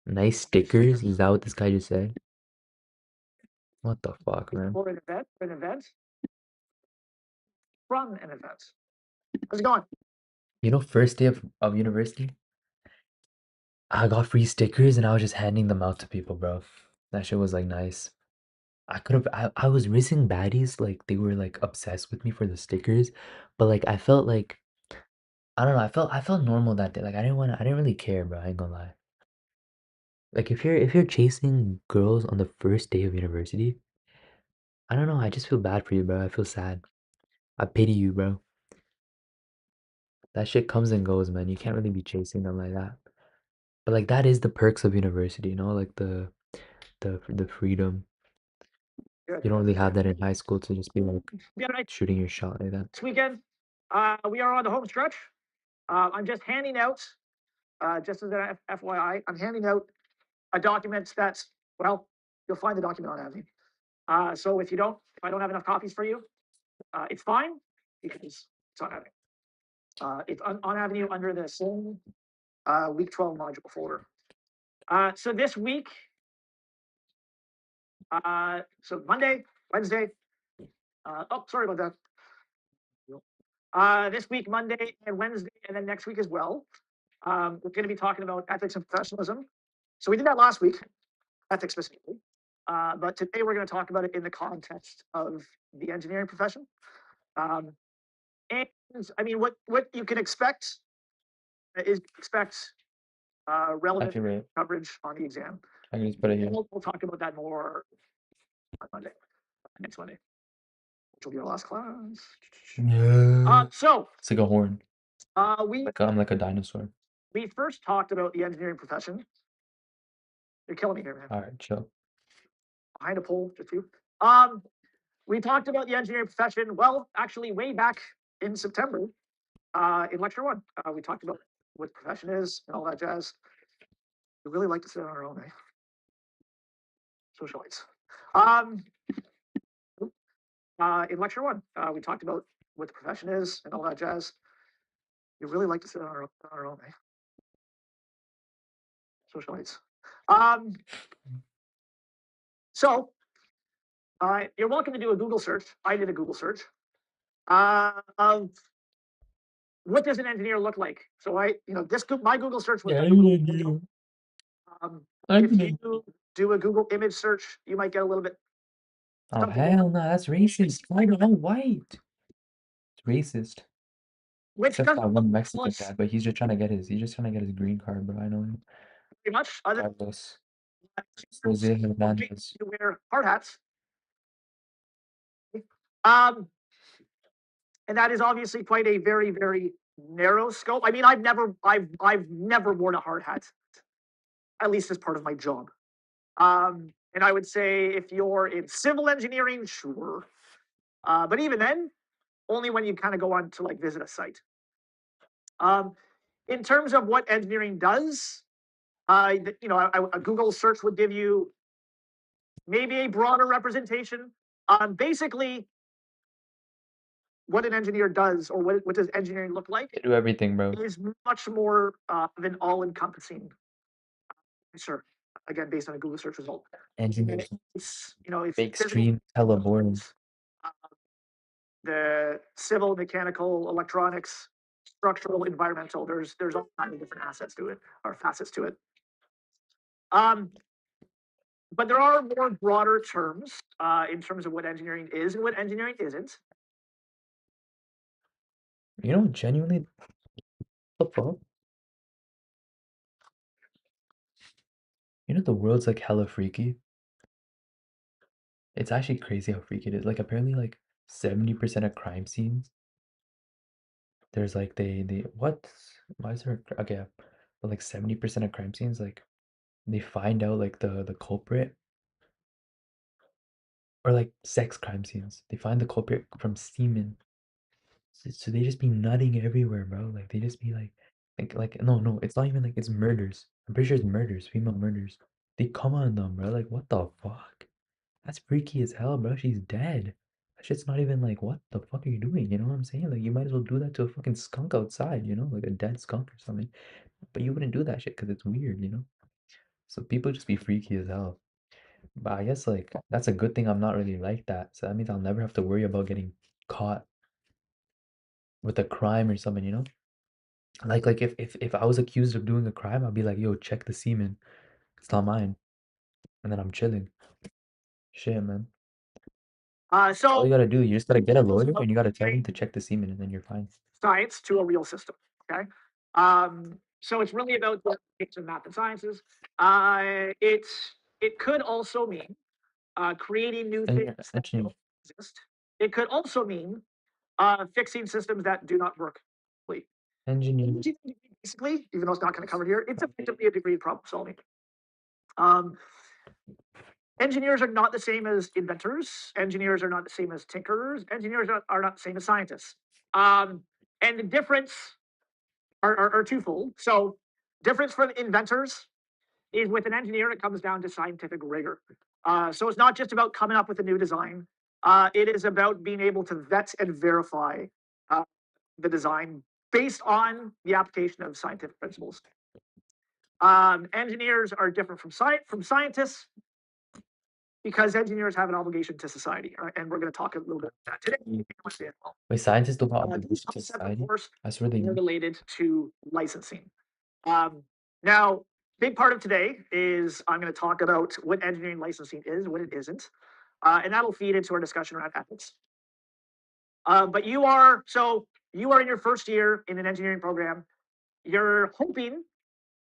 Nice stickers? Is that what this guy just said? What the fuck, man? For an event, from an event. How's it going? You know, first day of university, I got free stickers and I was just handing them out to people, bro. That shit was like nice. I was risking baddies, like they were like obsessed with me for the stickers, but like I felt like I don't know, I felt normal that day. Like I didn't really care, bro. I ain't gonna lie. Like if you're chasing girls on the first day of university, I don't know, I just feel bad for you, bro. I feel sad. I pity you, bro. That shit comes and goes, man. You can't really be chasing them like that. But like that is the perks of university, you know, like the freedom. Good. You don't really have that in high school to just be like Yeah, right. shooting your shot like that. This weekend, we are on the home stretch. I'm just handing out, just as an FYI, I'm handing out a document that's, well, you'll find the document on Avenue. So if I don't have enough copies for you, it's fine because it's on Avenue. It's on Avenue under the same week 12 module folder. So this week, so Monday, Wednesday, oh, sorry about that. This week, Monday and Wednesday, and then next week as well. We're going to be talking about ethics and professionalism. So we did that last week. ethics specifically. But today we're going to talk about it in the context of the engineering profession. And I mean, what you can expect is relevant Actually, right. coverage on the exam. I can just put it here. We'll talk about that more on Monday, next Monday, which will be our last class. Yeah. So It's like a horn. we I'm like a dinosaur. we first talked about the engineering profession. You're killing me here, man. All right, chill. Behind a pole, just you. We talked about the engineering profession. Well, actually, way back in September, in lecture one, we talked about what the profession is and all that jazz. We really like to sit on our own, eh? Socialites. In lecture one, we talked about what the profession is and all that jazz. We really like to sit on our own, eh? Socialites. So you're welcome to do a Google search. I did a Google search of what does an engineer look like. So my Google search was. If you do a Google image search, you might get a little bit. Oh hell no, that's racist. Why are all white? It's racist. Which Except doesn't that one look Mexican guy, but he's just trying to get his green card, bro. I know him. pretty much other Carlos. Jose Hernandez. to wear hard hats. And that is obviously quite a very, very narrow scope. I mean, I've never worn a hard hat, at least as part of my job. And I would say if you're in civil engineering, sure. But even then, only when you kind of go on to like visit a site. In terms of what engineering does, a Google search would give you maybe a broader representation. Basically, what an engineer does, or what does engineering look like? They do everything, bro. Is much more of an all-encompassing answer. Again, based on a Google search result. Engineers It's make stream teleborn. The civil, mechanical, electronics, structural, environmental. There's all kinds of different assets to it, or facets to it. But there are more broader terms in terms of what engineering is and what engineering isn't. You know, genuinely, what the fuck? You know, the world's like hella freaky. It's actually crazy how freaky it is. Like, apparently, like 70% of crime scenes, there's like what? Why is there okay? But like 70% of crime scenes, like they find out like the culprit, or like sex crime scenes, they find the culprit from semen. So they just be nutting everywhere, bro. Like they just be like no, it's not even like it's murders. I'm pretty sure it's murders, female murders. They come on them, bro. Like what the fuck? That's freaky as hell, bro. She's dead. That shit's not even like what the fuck are you doing? You know what I'm saying? Like you might as well do that to a fucking skunk outside, you know, like a dead skunk or something. But you wouldn't do that shit because it's weird, you know. So people just be freaky as hell. But I guess like that's a good thing I'm not really like that. So that means I'll never have to worry about getting caught with a crime or something, you know? Like if I was accused of doing a crime, I'd be like, yo, check the semen. It's not mine. And then I'm chilling. Shit, man. All So you gotta do, you just gotta get a lawyer and you gotta tell them to check the semen and then you're fine. science to a real system. Okay. So it's really about the application of math and sciences. It could also mean creating new And things that don't exist. It could also mean fixing systems that do not work. engineering. Basically, even though it's not kind of covered here, it's effectively a degree in problem solving. Um, engineers are not the same as inventors. Engineers are not the same as tinkerers. Engineers are not the same as scientists. And the difference are twofold. So, difference for the inventors is with an engineer, it comes down to scientific rigor. So it's not just about coming up with a new design. It is about being able to vet and verify the design based on the application of scientific principles. Engineers are different from scientists because engineers have an obligation to society, and we're going to talk a little bit about that today. Wait, scientists don't have These obligation to concepts, of society? course, I swear they are do. related to licensing. Now, big part of today is I'm going to talk about what engineering licensing is, what it isn't, and that'll feed into our discussion around ethics. But you are in your first year in an engineering program. You're hoping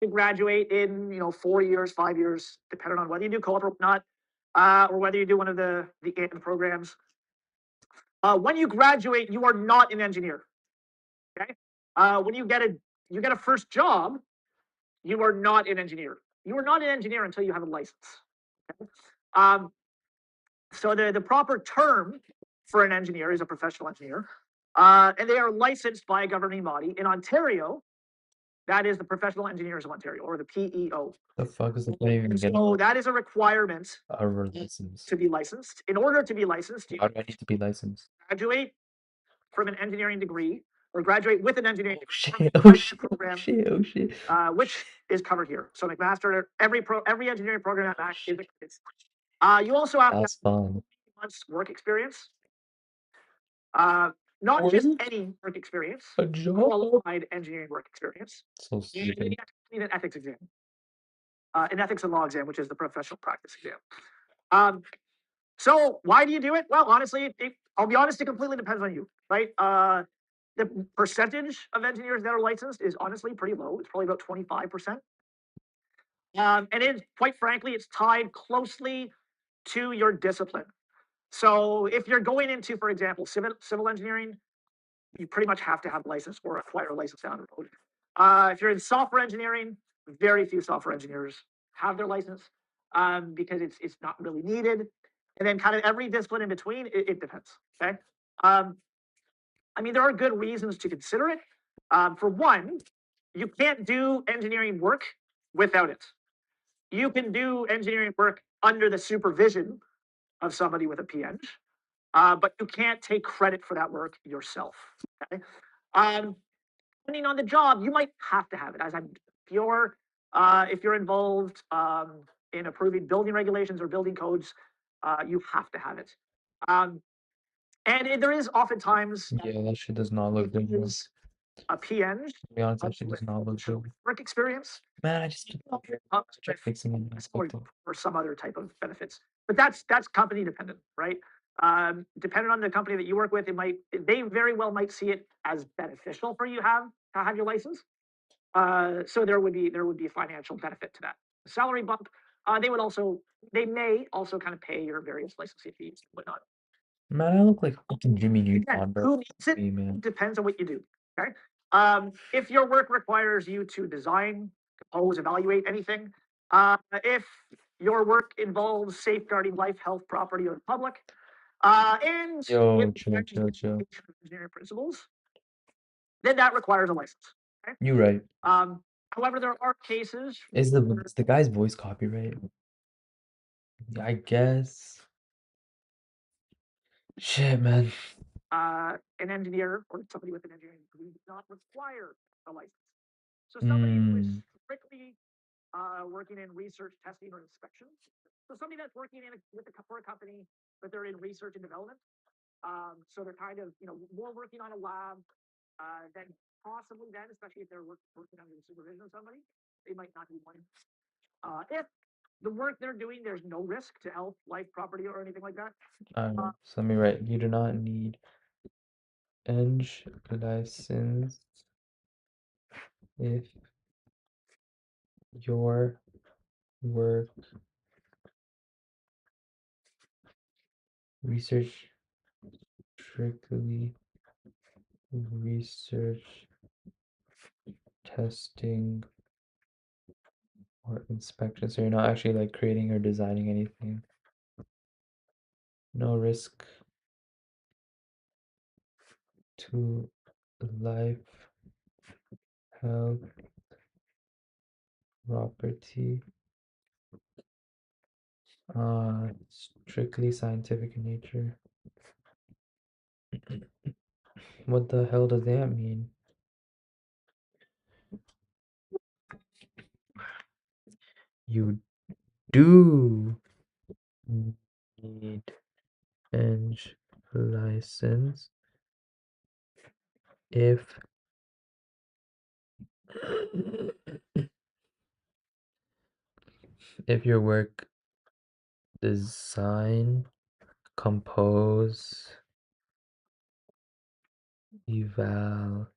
to graduate in 4 years, 5 years, depending on whether you do co-op or not, or whether you do one of the programs. When you graduate, you are not an engineer. Okay. When you get a first job, you are not an engineer. You are not an engineer until you have a license. Okay? So the proper term for an engineer is a professional engineer, and they are licensed by a governing body in Ontario. That is the Professional Engineers of Ontario, or the PEO. The fuck is the point even And getting so that is a requirement a license? to be licensed. In order to be licensed, you Why do I need to be licensed? graduate from an engineering degree or graduate with an engineering Oh degree shit! from Oh a shit! Oh program, shit! Oh shit! which is covered here. So McMaster, every engineering program at Mac is accredited. You also have to That's have fun. months work experience. Not Or just is it any work experience, a job? qualified engineering work experience. So And then stupid. you have to complete an ethics exam, an ethics and law exam, which is the professional practice exam. So why do you do it? Well, honestly, I'll be honest, it completely depends on you, right? The percentage of engineers that are licensed is honestly pretty low. It's probably about 25%. And quite frankly, it's tied closely to your discipline. So if you're going into, for example, civil engineering, you pretty much have to have a license or acquire a license down the road. If you're in software engineering, very few software engineers have their license because it's not really needed. And then kind of every discipline in between, it depends. Okay. I mean, there are good reasons to consider it. For one, you can't do engineering work without it. You can do engineering work under the supervision of somebody with a PhD, but you can't take credit for that work yourself. Okay. Depending on the job, you might have to have it. If you're involved in approving building regulations or building codes, you have to have it. And there is oftentimes Yeah, that shit does not look good. Bro. a PN To be honest, that shit does not look good. work experience. Man, I just check fixing it. Or some other type of benefits. But that's company dependent, right? Depending on the company that you work with, they very well might see it as beneficial for you to have your license. So there would be a financial benefit to that. Salary bump. They may also kind of pay your various licensing fees and whatnot. Man, I look like fucking Jimmy Neutron, bro. Who needs it? Me, man. Depends on what you do. Okay. If your work requires you to design, compose, evaluate anything, if your work involves safeguarding life, health, property, or the public, and Yo, chill. engineering principles, then that requires a license. Okay? You right. However, there are cases. Is the guy's voice copyright? I guess. Shit, man. An engineer or somebody with an engineering degree does not require a license. So somebody who is strictly working in research, testing, or inspection. So somebody that's working for a company, but they're in research and development. So they're kind of more working on a lab. Then possibly especially if they're working under the supervision of somebody, they might not be one. If the work they're doing, there's no risk to health, life, property, or anything like that. So let me write. You do not need Eng license if your work strictly research, testing, or inspection. So you're not actually like creating or designing anything. No risk to life, health, property. Strictly scientific in nature. What the hell does that mean? You do need Eng license if if your work design, compose, eval,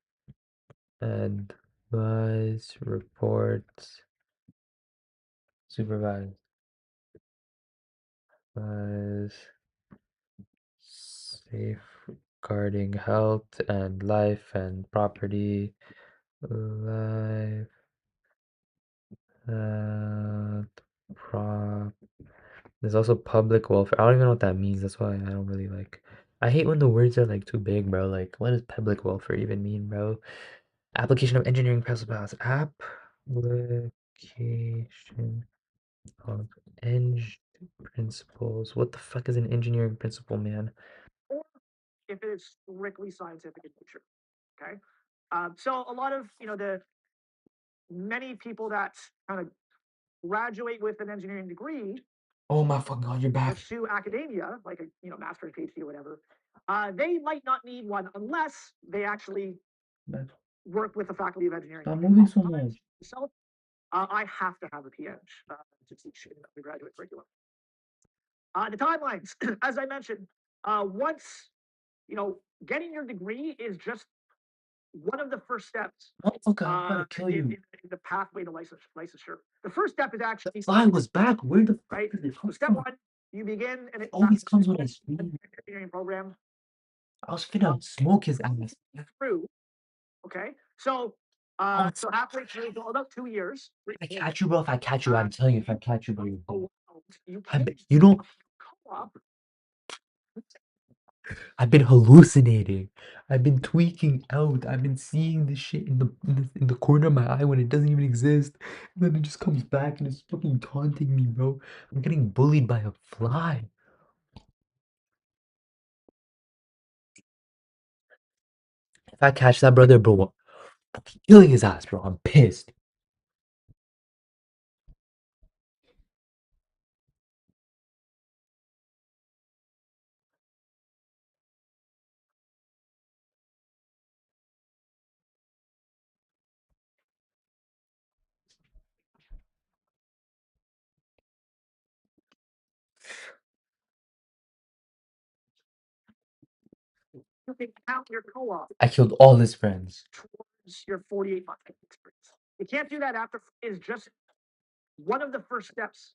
advise, report, supervise, advise, safeguarding health and life and property, life, prop. There's also public welfare. I don't even know what that means. That's why I don't really like. I hate when the words are like too big, bro. Like, what does public welfare even mean, bro? Application of engineering principles. Application of eng principles. What the fuck is an engineering principle, man? Or if it is strictly scientific in nature. Okay. So a lot of the many people that kind of graduate with an engineering degree Oh my fucking god, you're back. pursue academia, like a master's, PhD, or whatever. They might not need one unless they actually Back. work with the faculty of engineering. Stop moving so much. Myself, I have to have a PhD to teach in the undergraduate curriculum. The timelines, as I mentioned, once getting your degree is just one of the first steps Motherfucker, I'm about to kill in, you. in the pathway to licensure. The first step is The actually fly was back. Where the fuck right. did it So come step from? one, you begin an It always comes when I scream. engineering program I was finna smoke his ass. through. Okay, so Oh, so halfway through, so about 2 years. if I catch you, bro, if I catch you, I'm telling you, if I catch you, bro, you're dead. You You know, co-op. I've been hallucinating. I've been tweaking out. I've been seeing this shit in the corner of my eye when it doesn't even exist. And then it just comes back and it's fucking taunting me, bro. I'm getting bullied by a fly. If I catch that brother, bro, I'm killing his ass, bro. I'm pissed. You can count your co-op I killed all his friends. towards your 48-month experience. You can't do that after. Is just one of the first steps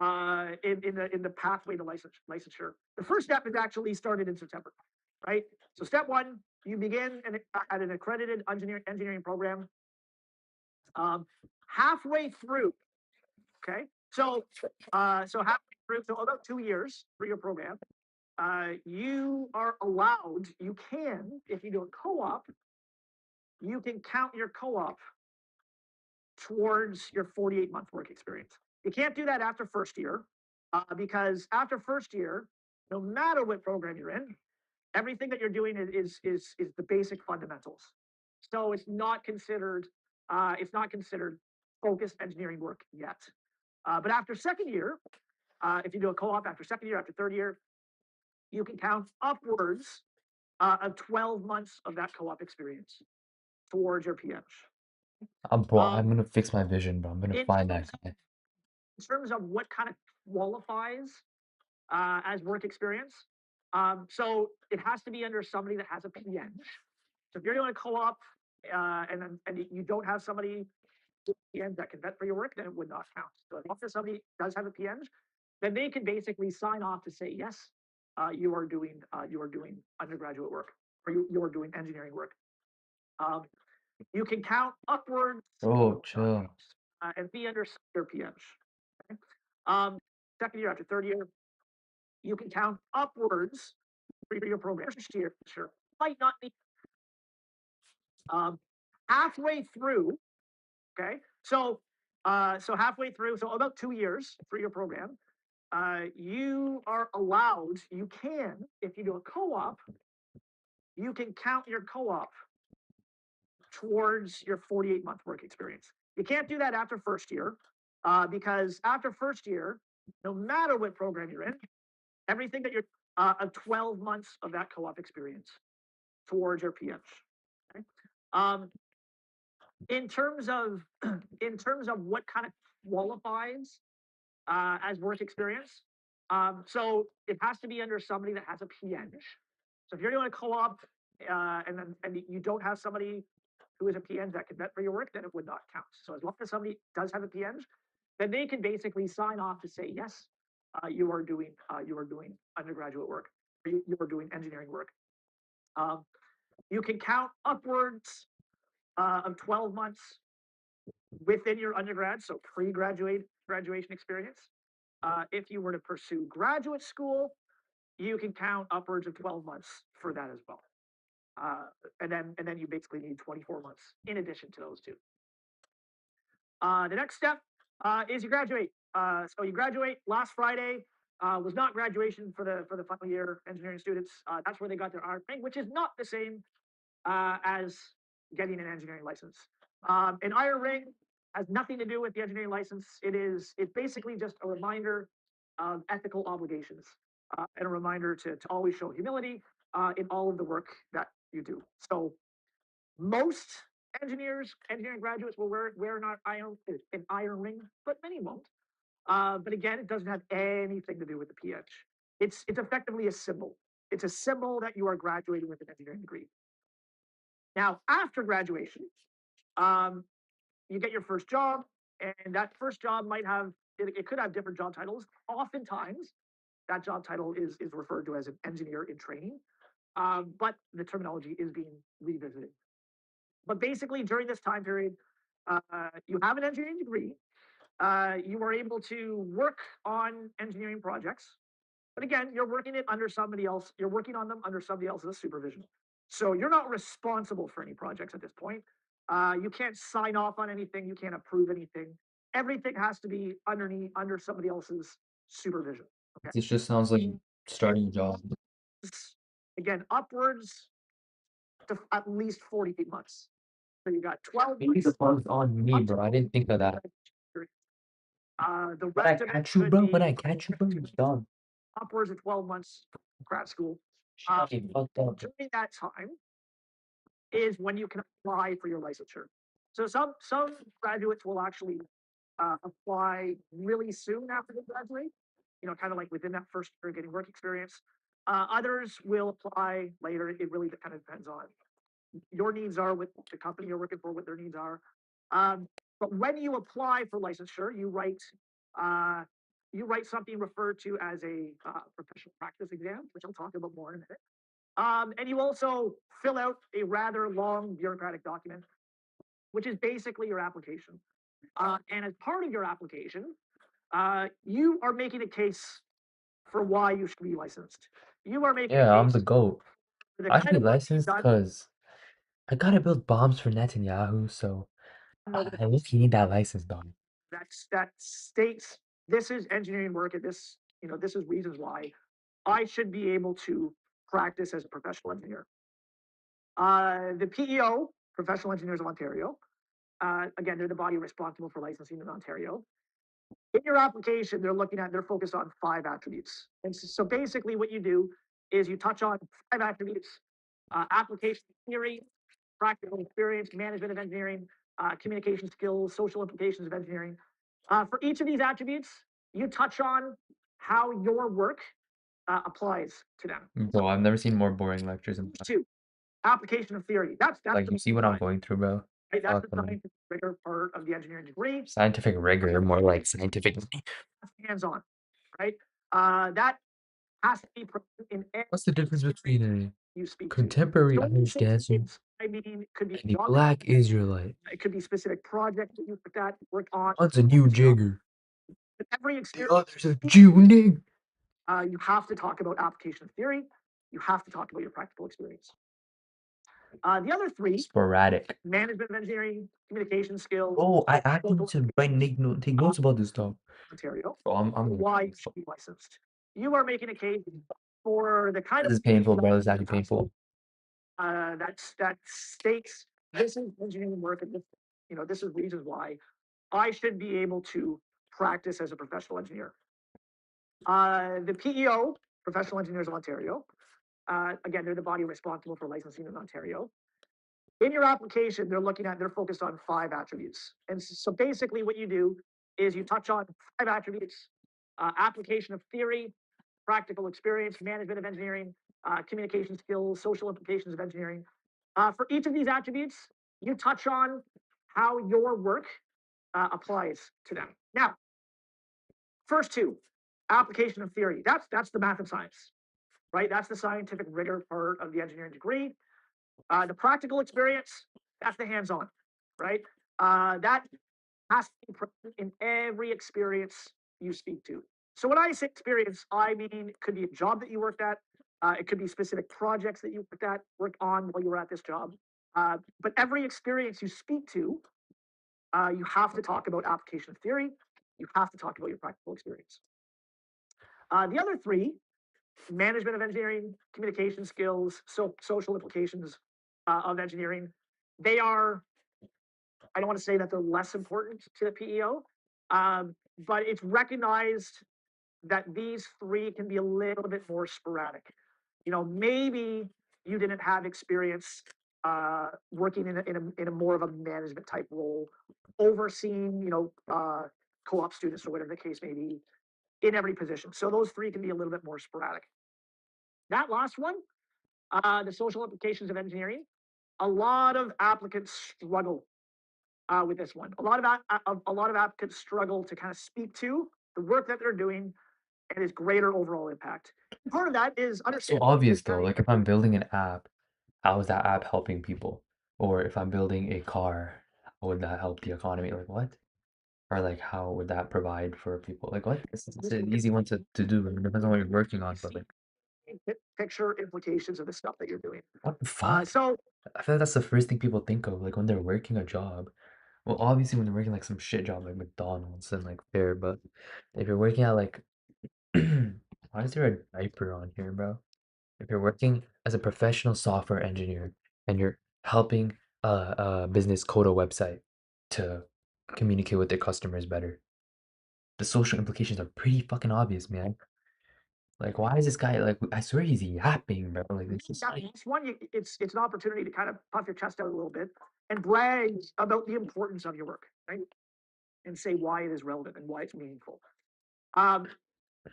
in the pathway to licensure. The first step is actually started in September, right? So step one, you begin at an accredited engineering program. Halfway through, okay, so halfway through, so about 2 years for your program, you are allowed. You can, if you do a co-op, you can count your co-op towards your 48-month work experience. You can't do that after first year because after first year, no matter what program you're in, everything that you're doing is the basic fundamentals. So it's not considered focused engineering work yet. But after second year, if you do a co-op after second year, after third year, you can count upwards of 12 months of that co-op experience towards your PH. Bro, I'm gonna fix my vision, bro. I'm gonna find that guy. In terms of what kind of qualifies as work experience, so it has to be under somebody that has a PN. So if you're doing a co-op and you don't have somebody with PN that can vet for your work, then it would not count. So if somebody does have a PN, then they can basically sign off to say yes, you are doing undergraduate work or you are doing engineering work. You can count upwards. Bro, chill. And be under your PN. Okay? Second year, after third year, you can count upwards for your program. Sure, might not be halfway through. Okay, so halfway through, so about 2 years for your program, you are allowed. You can, if you do a co-op, you can count your co-op towards your 48-month work experience. You can't do that after first year because after first year, no matter what program you're in, everything that you're 12 months of that co-op experience towards your PH. Okay? In terms of what kind of qualifies as work experience. So it has to be under somebody that has a PN. So if you're doing a co-op and you don't have somebody who is a PN that can vet for your work, then it would not count. So as long as somebody does have a PN, then they can basically sign off to say yes, you are doing undergraduate work, or you are doing engineering work. You can count upwards of 12 months within your undergrad, so graduation experience. If you were to pursue graduate school, you can count upwards of 12 months for that as well. And then you basically need 24 months in addition to those two. The next step is you graduate. So you graduate last Friday. Was not graduation for the final year engineering students. That's where they got their RFA, which is not the same as getting an engineering license. An iron ring has nothing to do with the engineering license. It's basically just a reminder of ethical obligations and a reminder to always show humility in all of the work that you do. So most engineering graduates will wear an iron ring, but many won't. But again, it doesn't have anything to do with the PH. It's effectively a symbol. It's a symbol that you are graduating with an engineering degree. Now, after graduation, you get your first job, and that first job it could have different job titles. Oftentimes, that job title is referred to as an engineer in training, but the terminology is being revisited. But basically, during this time period, you have an engineering degree. You are able to work on engineering projects. But again, you're working it under somebody else. You're working on them under somebody else's supervision. So you're not responsible for any projects at this point. You can't sign off on anything. You can't approve anything. Everything has to be under somebody else's supervision. Okay. This just sounds like starting a job. Again, upwards to at least 48 months. So you got 12 Maybe the months. fun's on me, bro. I didn't think of that. The When I rest of it catch you, could bro, be when I catch you, bro, you're done. upwards of 12 months grad school. Shit, fucked up. During that time is when you can apply for your licensure. So some graduates will actually apply really soon after they graduate, kind of like within that first year getting work experience. Others will apply later. It really kind of depends on your needs are with the company you're working for, what their needs are. But when you apply for licensure, you write something referred to as a professional practice exam, which I'll talk about more in a minute. And you also fill out a rather long bureaucratic document, which is basically your application. And as part of your application, you are making a case for why you should be licensed. You are making a Yeah, I'm case the GOAT. for the I should kind be of work you've licensed done. because I gotta build bombs for Netanyahu, so I look need that license, dog. That states this is engineering work, and this is reasons why I should be able to practice as a professional engineer. The PEO, Professional Engineers of Ontario, again, they're the body responsible for licensing in Ontario. In your application, they're focused on 5 attributes. And so basically what you do is you touch on 5 attributes: application theory, practical experience, management of engineering, communication skills, social implications of engineering. For each of these attributes, you touch on how your work applies to them. Bro, I've never seen more boring lectures in my life. 2, application of theory. That's Like, the you see what I'm going through, bro? right? That's the Fuck, man. scientific rigor part of the engineering degree. Scientific rigor, more like scientific. Hands-on, right? That has to be present in every What's the difference between you speak a to. contemporary So when you Irish say dancer kids, I mean, it could be and a job, black Israelite? it could be specific projects that you put that work on. One's a new jigger, But every the experience, other's a Jew nig. you have to talk about application of theory. You have to talk about your practical experience. The other 3, Sporadic. management of engineering, communication skills. Oh, I actually need to take notes about this stuff. Ontario. Bro, I'm Why you should be licensed. You are making a case for the kind This of is painful, bro. This is actually painful. that states this is engineering work, and this is reasons why I should be able to practice as a professional engineer. The PEO, Professional Engineers of Ontario, again, they're the body responsible for licensing in Ontario. In your application, they're focused on 5 attributes. And so basically what you do is you touch on 5 attributes application of theory, practical experience, management of engineering, communication skills, social implications of engineering. For each of these attributes, you touch on how your work applies to them. Now, first two, application of theory. That's the math and science, right? That's the scientific rigor part of the engineering degree. The practical experience, that's the hands-on, right? That has to be present in every experience you speak to. So when I say experience, I mean it could be a job that you worked at. It could be specific projects that you worked on while you were at this job. But every experience you speak to, you have to talk about application of theory. You have to talk about your practical experience. The other three, management of engineering, communication skills, social implications of engineering, they are, I don't want to say that they're less important to the PEO, but it's recognized that these three can be a little bit more sporadic. Maybe you didn't have experience working in a more of a management type role, overseeing, co-op students or whatever the case may be in every position. So those three can be a little bit more sporadic. That last one, the social implications of engineering, a lot of applicants struggle with this one. A lot of applicants struggle to kind of speak to the work that they're doing and its greater overall impact. Part of that is So understanding. obvious though, like if I'm building an app, how is that app helping people? Or if I'm building a car, how would that help the economy? Like what? Or like how would that provide for people? Like what? It's an easy one to do. It depends on what you're working on, but like Picture implications of the stuff that you're doing. what the fuck? So I feel like that's the first thing people think of, like when they're working a job. Well, obviously when they're working like some shit job like McDonald's and like there, but if you're working at like why is there a diaper on here, bro? If you're working as a professional software engineer and you're helping a business code a website to communicate with their customers better, the social implications are pretty fucking obvious, man. Like, why is this guy like? I swear he's yapping, bro. Like, it's just like, it's one. It's an opportunity to kind of puff your chest out a little bit and brag about the importance of your work, right? And say why it is relevant and why it's meaningful.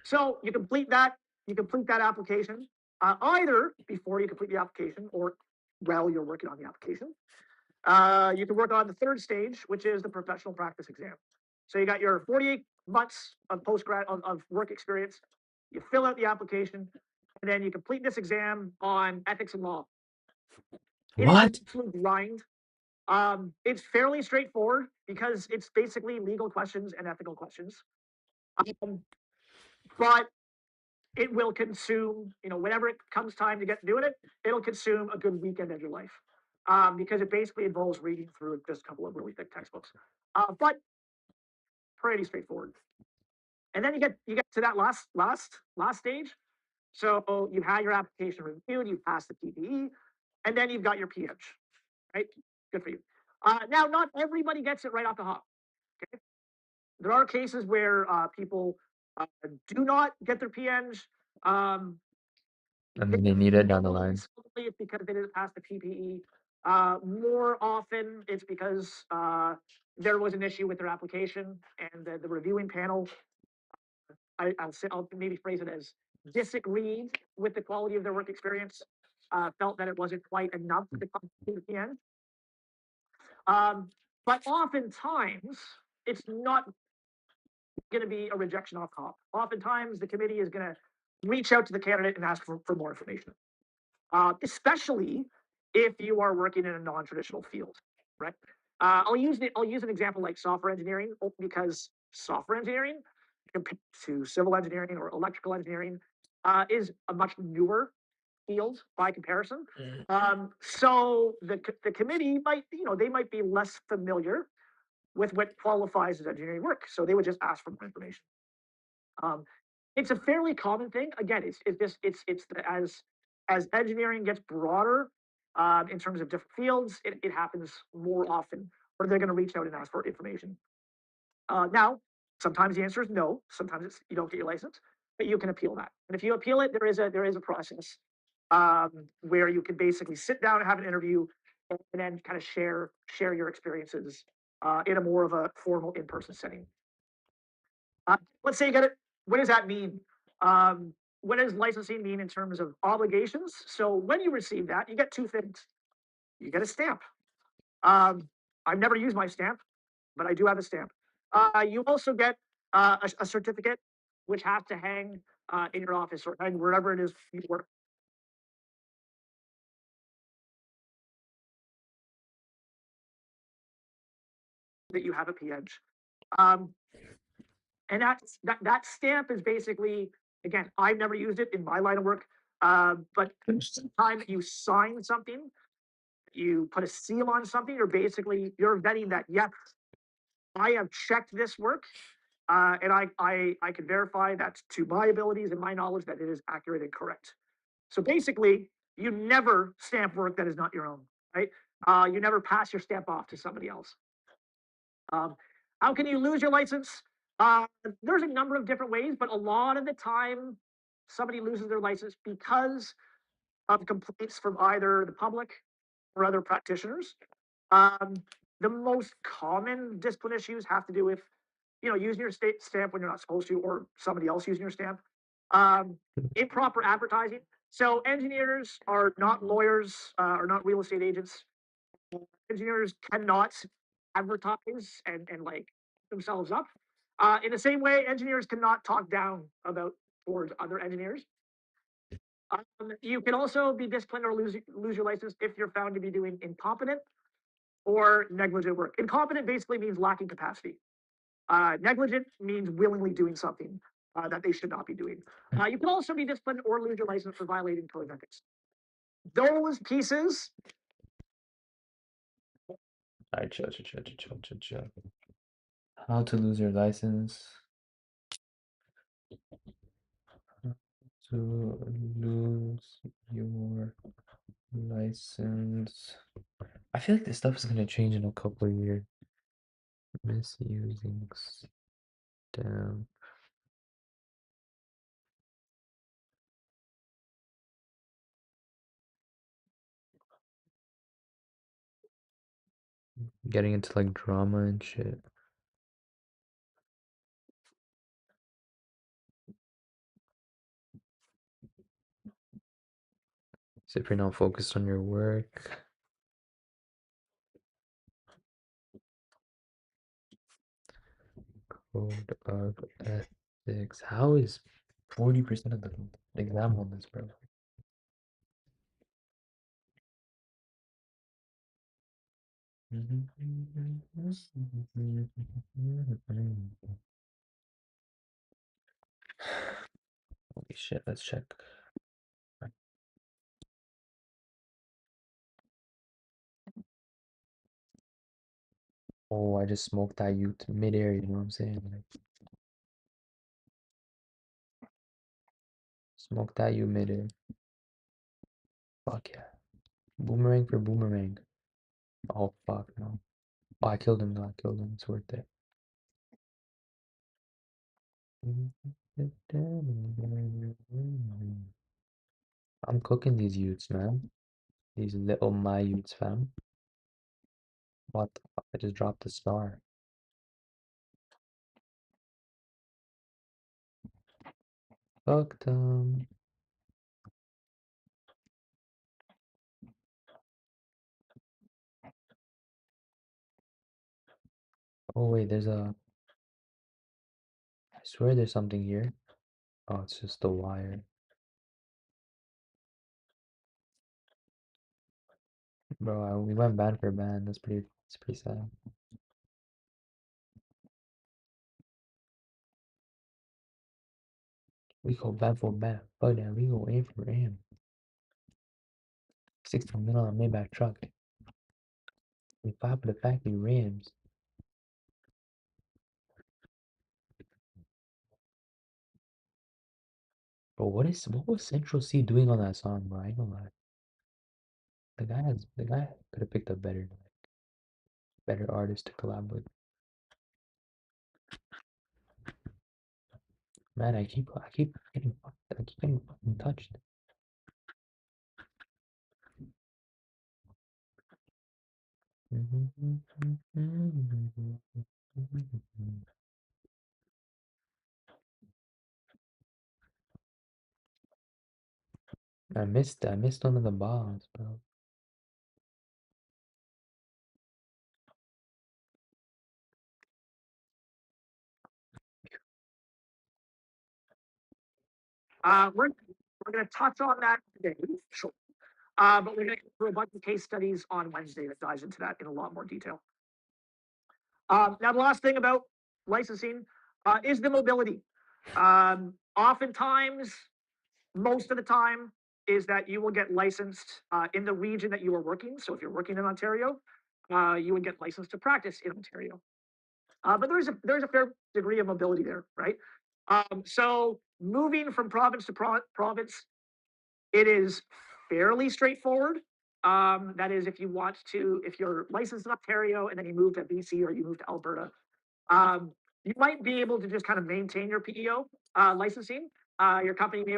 So you complete that. You complete that application either before you complete the application or while you're working on the application. You can work on the third stage, which is the professional practice exam. So you got your 48 months of of work experience. You fill out the application, and then you complete this exam on ethics and law. It is an what? absolute grind. It's fairly straightforward because it's basically legal questions and ethical questions. But it will consume, whenever it comes time to get doing it, it'll consume a good weekend of your life. Because it basically involves reading through just a couple of really thick textbooks. But pretty straightforward. And then you get to that last stage. So you've had your application reviewed, you've passed the PPE, and then you've got your PH, right? Good for you. Now, not everybody gets it right off the hop. Okay? There are cases where people do not get their PNs. And then they need it down the line. It's because they didn't pass the PPE. More often, it's because there was an issue with their application, and the reviewing panel, I'll maybe phrase it as disagreed with the quality of their work experience, felt that it wasn't quite enough to come to the end. But oftentimes, it's not going to be a rejection off hop. Oftentimes, the committee is going to reach out to the candidate and ask for more information, especially if you are working in a non-traditional field, right? I'll use an example like software engineering because software engineering compared to civil engineering or electrical engineering is a much newer field by comparison. So the committee might, they might be less familiar with what qualifies as engineering work, so they would just ask for more information. It's a fairly common thing. Again, as engineering gets broader in terms of different fields, it happens more often where they're going to reach out and ask for information. Now, sometimes the answer is no. Sometimes it's you don't get your license, but you can appeal that. And if you appeal it, there is a process where you can basically sit down and have an interview, and then kind of share your experiences in a more of a formal in-person setting. Let's say you get it. what does that mean? What does licensing mean in terms of obligations? So when you receive that, you get two things. You get a stamp. I've never used my stamp, but I do have a stamp. You also get a certificate, which has to hang in your office or hang wherever it is you work. That you have a PH. And that stamp is basically, again, I've never used it in my line of work, but time that you sign something, you put a seal on something, or basically you're vetting that, yes, I have checked this work, and I can verify that to my abilities and my knowledge that it is accurate and correct. So basically, you never stamp work that is not your own, right? You never pass your stamp off to somebody else. How can you lose your license? There's a number of different ways, but a lot of the time, somebody loses their license because of complaints from either the public or other practitioners. Um, the most common discipline issues have to do with, using your state stamp when you're not supposed to, or somebody else using your stamp. Improper advertising. So engineers are not lawyers, are not real estate agents. Engineers cannot advertise and like themselves up. In the same way, engineers cannot talk down about towards other engineers. You can also be disciplined or lose your license if you're found to be doing incompetent or negligent work. Incompetent basically means lacking capacity. Negligent means willingly doing something that they should not be doing. You can also be disciplined or lose your license for violating code of ethics. Those pieces. All right, chill. How to lose your license. How to lose your license. I feel like this stuff is gonna change in a couple of years. Misusing stamp. Getting into like drama and shit. So if you're not focused on your work. Code of ethics. How is 40% of the exam on this, bro? Holy shit, let's check. Oh, I just smoked that youth midair, you know what I'm saying? Like, smoke that you midair. Fuck yeah. Boomerang for boomerang. Oh fuck no. Oh, I killed him though. I killed him. It's worth it. I'm cooking these youths, man. These little my youths, fam. What the fuck? I just dropped the star. Fuck them. Oh wait, there's a. I swear there's something here. Oh, it's just the wire. Bro, we went band for band. It's pretty sad. We go band for band. Fuck that, we go aim for aim. 16 mil on a Maybach truck. We five for the factory Rams. Bro, what was Central C doing on that song, bro? I ain't gonna lie. The guy could have picked a better artist to collab with. Man, I keep getting fucking touched. I missed one of the balls, bro. We're going to touch on that today, sure. But we're going to go through a bunch of case studies on Wednesday that dives into that in a lot more detail. Now, the last thing about licensing is the mobility. Oftentimes, most of the time, is that you will get licensed in the region that you are working. So if you're working in Ontario, you would get licensed to practice in Ontario. But there's a fair degree of mobility there, right? So moving from province to province, it is fairly straightforward. That is, if you're licensed in Ontario and then you move to BC or you move to Alberta, um, you might be able to just kind of maintain your PEO licensing. Your company may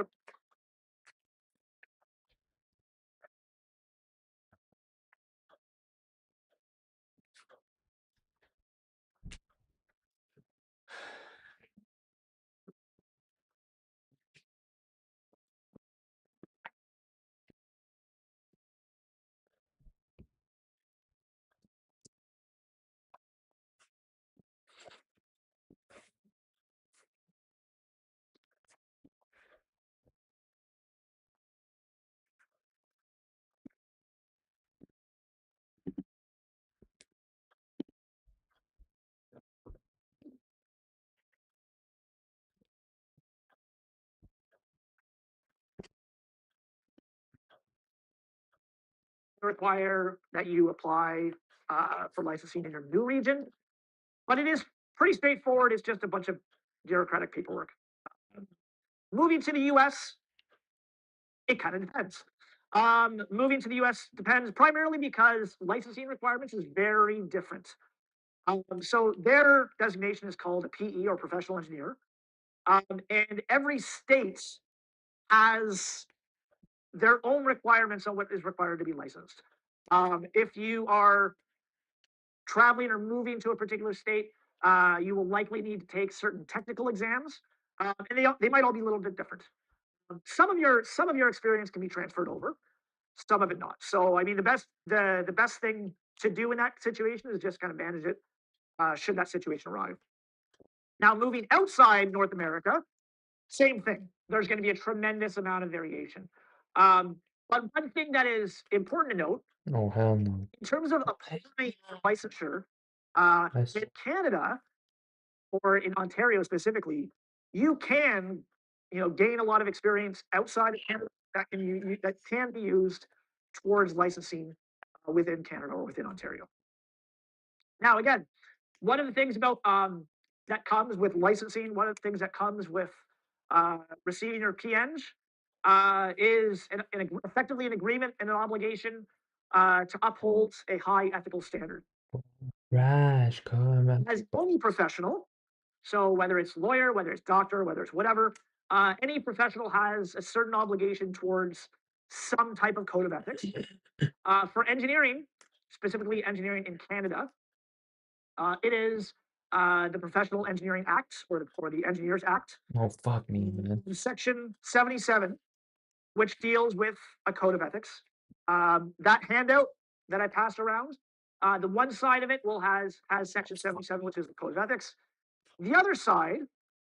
require that you apply for licensing in your new region, but it is pretty straightforward. It's just a bunch of bureaucratic paperwork. Moving to the US, it kind of depends. Moving to the US depends primarily because licensing requirements is very different. So their designation is called a PE or professional engineer. And every state has their own requirements on what is required to be licensed. If you are traveling or moving to a particular state, you will likely need to take certain technical exams, and they might all be a little bit different. Some of your experience can be transferred over, some of it not. So I mean, the best thing to do in that situation is just kind of manage it should that situation arrive. Now, moving outside North America, same thing. There's going to be a tremendous amount of variation. But one thing that is important to note Oh hell no. in terms of applying for licensure That's in Canada or in Ontario specifically, you can, gain a lot of experience outside of Canada that can be used towards licensing within Canada or within Ontario. Now, again, one of the things about that comes with licensing, one of the things that comes with receiving your PNG is effectively an agreement and an obligation to uphold a high ethical standard. trash, God. As any professional, so whether it's lawyer, whether it's doctor, whether it's whatever, any professional has a certain obligation towards some type of code of ethics. For engineering, specifically engineering in Canada, it is the Professional Engineering Act or the Engineers Act, Oh fuck me, man. Section 77, which deals with a code of ethics. That handout that I passed around, the one side of it has Section 77, which is the code of ethics. The other side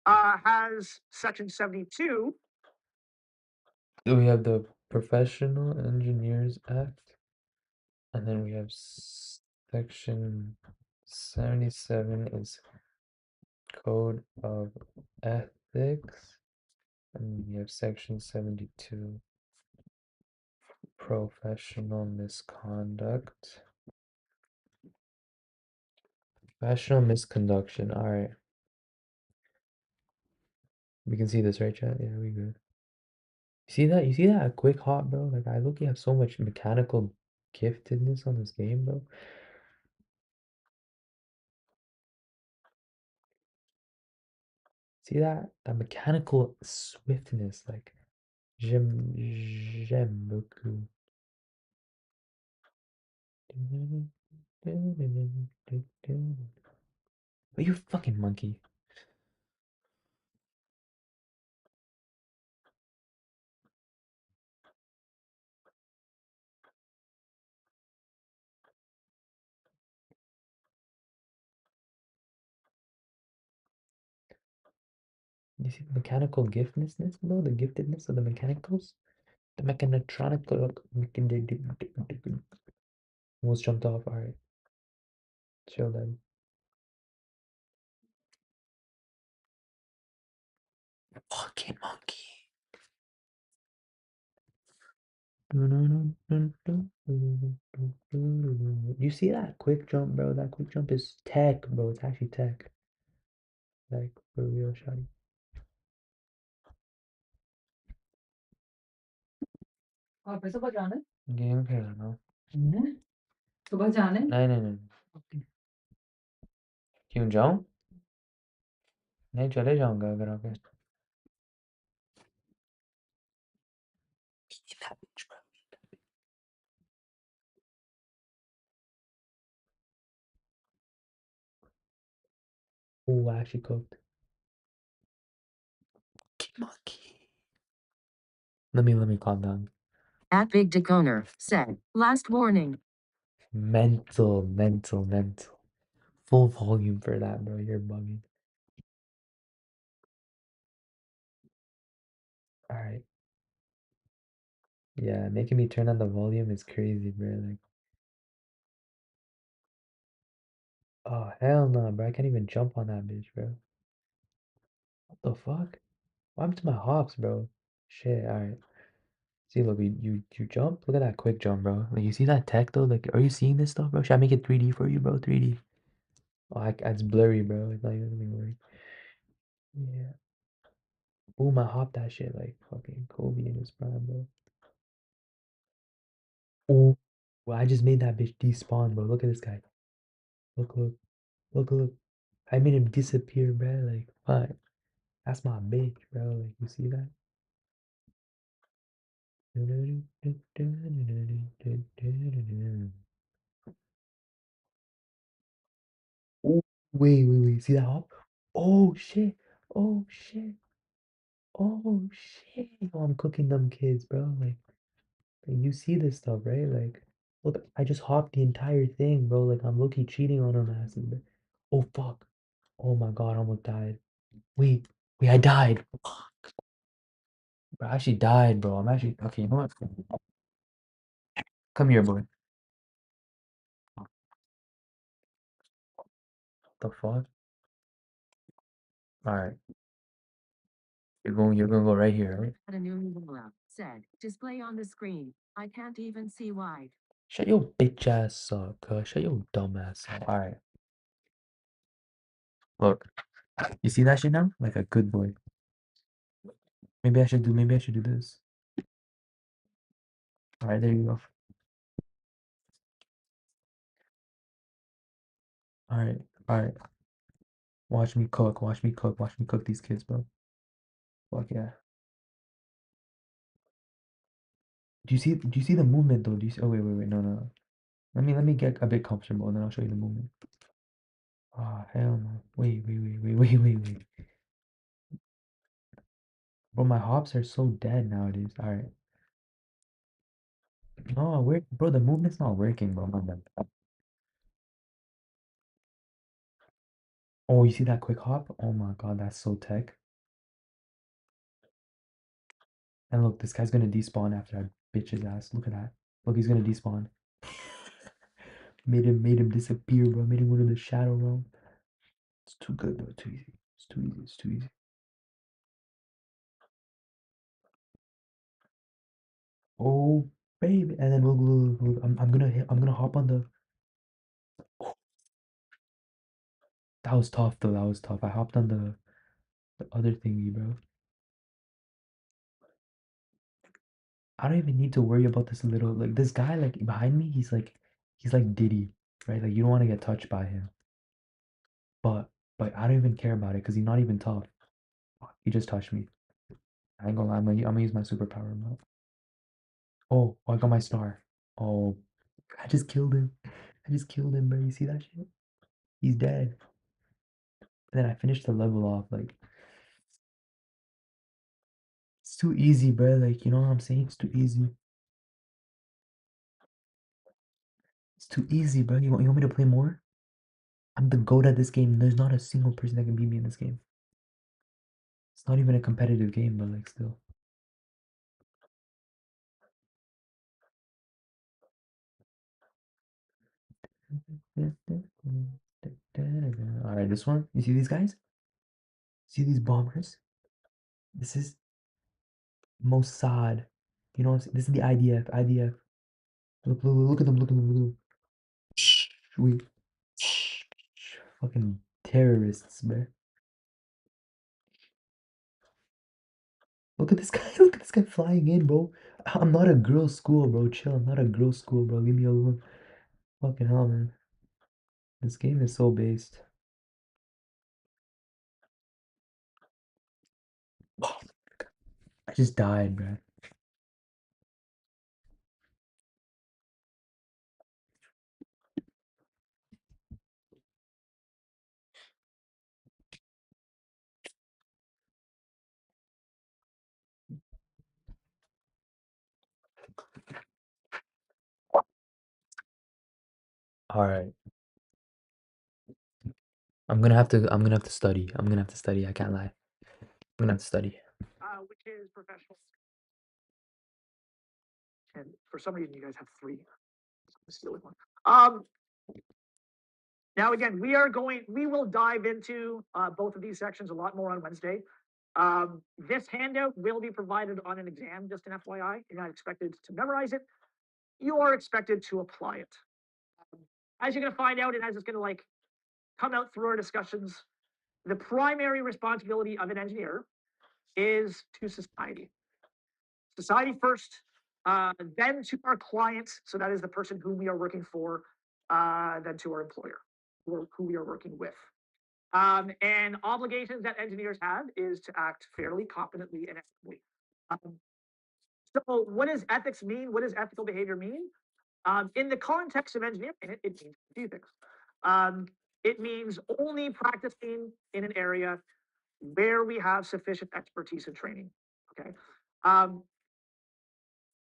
has Section 72. So we have the Professional Engineers Act, and then we have section 77 is Code of Ethics, and we have section 72 Professional Misconduct. Professional misconduction. All right. We can see this, right, chat? Yeah, we good. You see that? You see that quick hop, bro? Like I look, you have so much mechanical giftedness on this game, bro. See that? That mechanical swiftness, like j'aime beaucoup. Are you fucking monkey? You see the mechanical giftedness, bro? The giftedness of the mechanicals? The mechanitronical. Almost jumped off. Alright. Chill then. Fucking monkey. You see that quick jump, bro? That quick jump is tech, bro. It's actually tech. Like, for real, shawty. वापस सुबह जाना है? Game खेलना नहीं, सुबह जाना है? नहीं नहीं नहीं क्यों जाऊं नहीं चले जाऊंगा अगर आप Oh, I actually cooked. Monkey. Let me calm down. At Big Deconer said, last warning. Mental. Full volume for that, bro. You're bugging. Alright. Yeah, making me turn on the volume is crazy, bro. Like, oh, hell no, bro. I can't even jump on that bitch, bro. What the fuck? What happened to my hops, bro? Shit, alright. See, look, you jump. Look at that quick jump, bro. Like, you see that tech though? Like, are you seeing this stuff, bro? Should I make it 3D for you, bro? 3D. Oh, it's blurry, bro. It's not even gonna work. Yeah. Boom, I hopped that shit like fucking Kobe in his prime, bro. Oh, well, I just made that bitch despawn, bro. Look at this guy. Look. I made him disappear, bro. Like, what? That's my bitch, bro. Like, you see that? Oh, wait. See that hop? Oh, shit. Oh, shit. Oh, shit. Oh, I'm cooking them kids, bro. Like, you see this stuff, right? Like, look, I just hopped the entire thing, bro. Like, I'm low-key cheating on them asses, bro. Oh, fuck. Oh my god, I almost died. Wait, I died. Bro, I actually died, bro. I'm actually okay. You know what? Come here, boy. The fuck? All right, you're gonna go right here, right? A new Mula said, display on the screen. I can't even see why. Shut your bitch ass up, cuz. Shut your dumb ass up. All right, look. You see that shit now? Like a good boy. Maybe I should do this. All right, there you go. All right. Watch me cook. Watch me cook. Watch me cook these kids, bro. Fuck yeah. Do you see the movement though? Do you see? Oh wait. No. Let me get a bit comfortable, and then I'll show you the movement. Oh hell no. Wait. Bro, my hops are so dead nowadays. All right. No, bro, the movement's not working, bro. My bad. Oh, you see that quick hop? Oh my god, that's so tech. And look, this guy's gonna despawn after I bitch his ass. Look at that. Look, he's gonna despawn. Made him disappear, bro. Made him go to the shadow realm. It's too good, bro. Too easy. It's too easy. Oh, baby. And then look. I'm gonna hop on the. Oh, that was tough though. That was tough. I hopped on the other thingy, bro. I don't even need to worry about this little like this guy like behind me. He's like Diddy, right? Like you don't want to get touched by him. But I don't even care about it because he's not even tough. He just touched me. I ain't gonna lie. I'm gonna use my superpower mode. Oh, I got my star. Oh, I just killed him. Bro. You see that shit? He's dead. And then I finished the level off. Like it's too easy, bro. Like you know what I'm saying? It's too easy. It's too easy, bro. You want me to play more? I'm the goat at this game. There's not a single person that can beat me in this game. It's not even a competitive game, but like still. All right, this one. You see these guys? See these bombers? This is Mossad. You know, this is the IDF. IDF. Look at them. Look at them. Look at them. We fucking terrorists, man. Look at this guy. Look at this guy flying in, bro. I'm not a girls' school, bro. Chill. I'm not a girls' school, bro. Leave me alone. Fucking hell, man. This game is so based. I just died, man. All right. I'm gonna have to study. I'm gonna have to study. I can't lie. I'm gonna have to study. Which is professional. And for some reason, you guys have three. Let's deal with one. Now again, we will dive into both of these sections a lot more on Wednesday. This handout will be provided on an exam, just an FYI. You're not expected to memorize it. You are expected to apply it. As you're going to find out, and as it's going to like come out through our discussions, the primary responsibility of an engineer is to society. Society first, then to our clients. So that is the person whom we are working for, then to our employer, or who we are working with. And obligations that engineers have is to act fairly, competently, and ethically. So what does ethics mean? What does ethical behavior mean? In the context of engineering, it means a few things. It means only practicing in an area where we have sufficient expertise and training. Okay.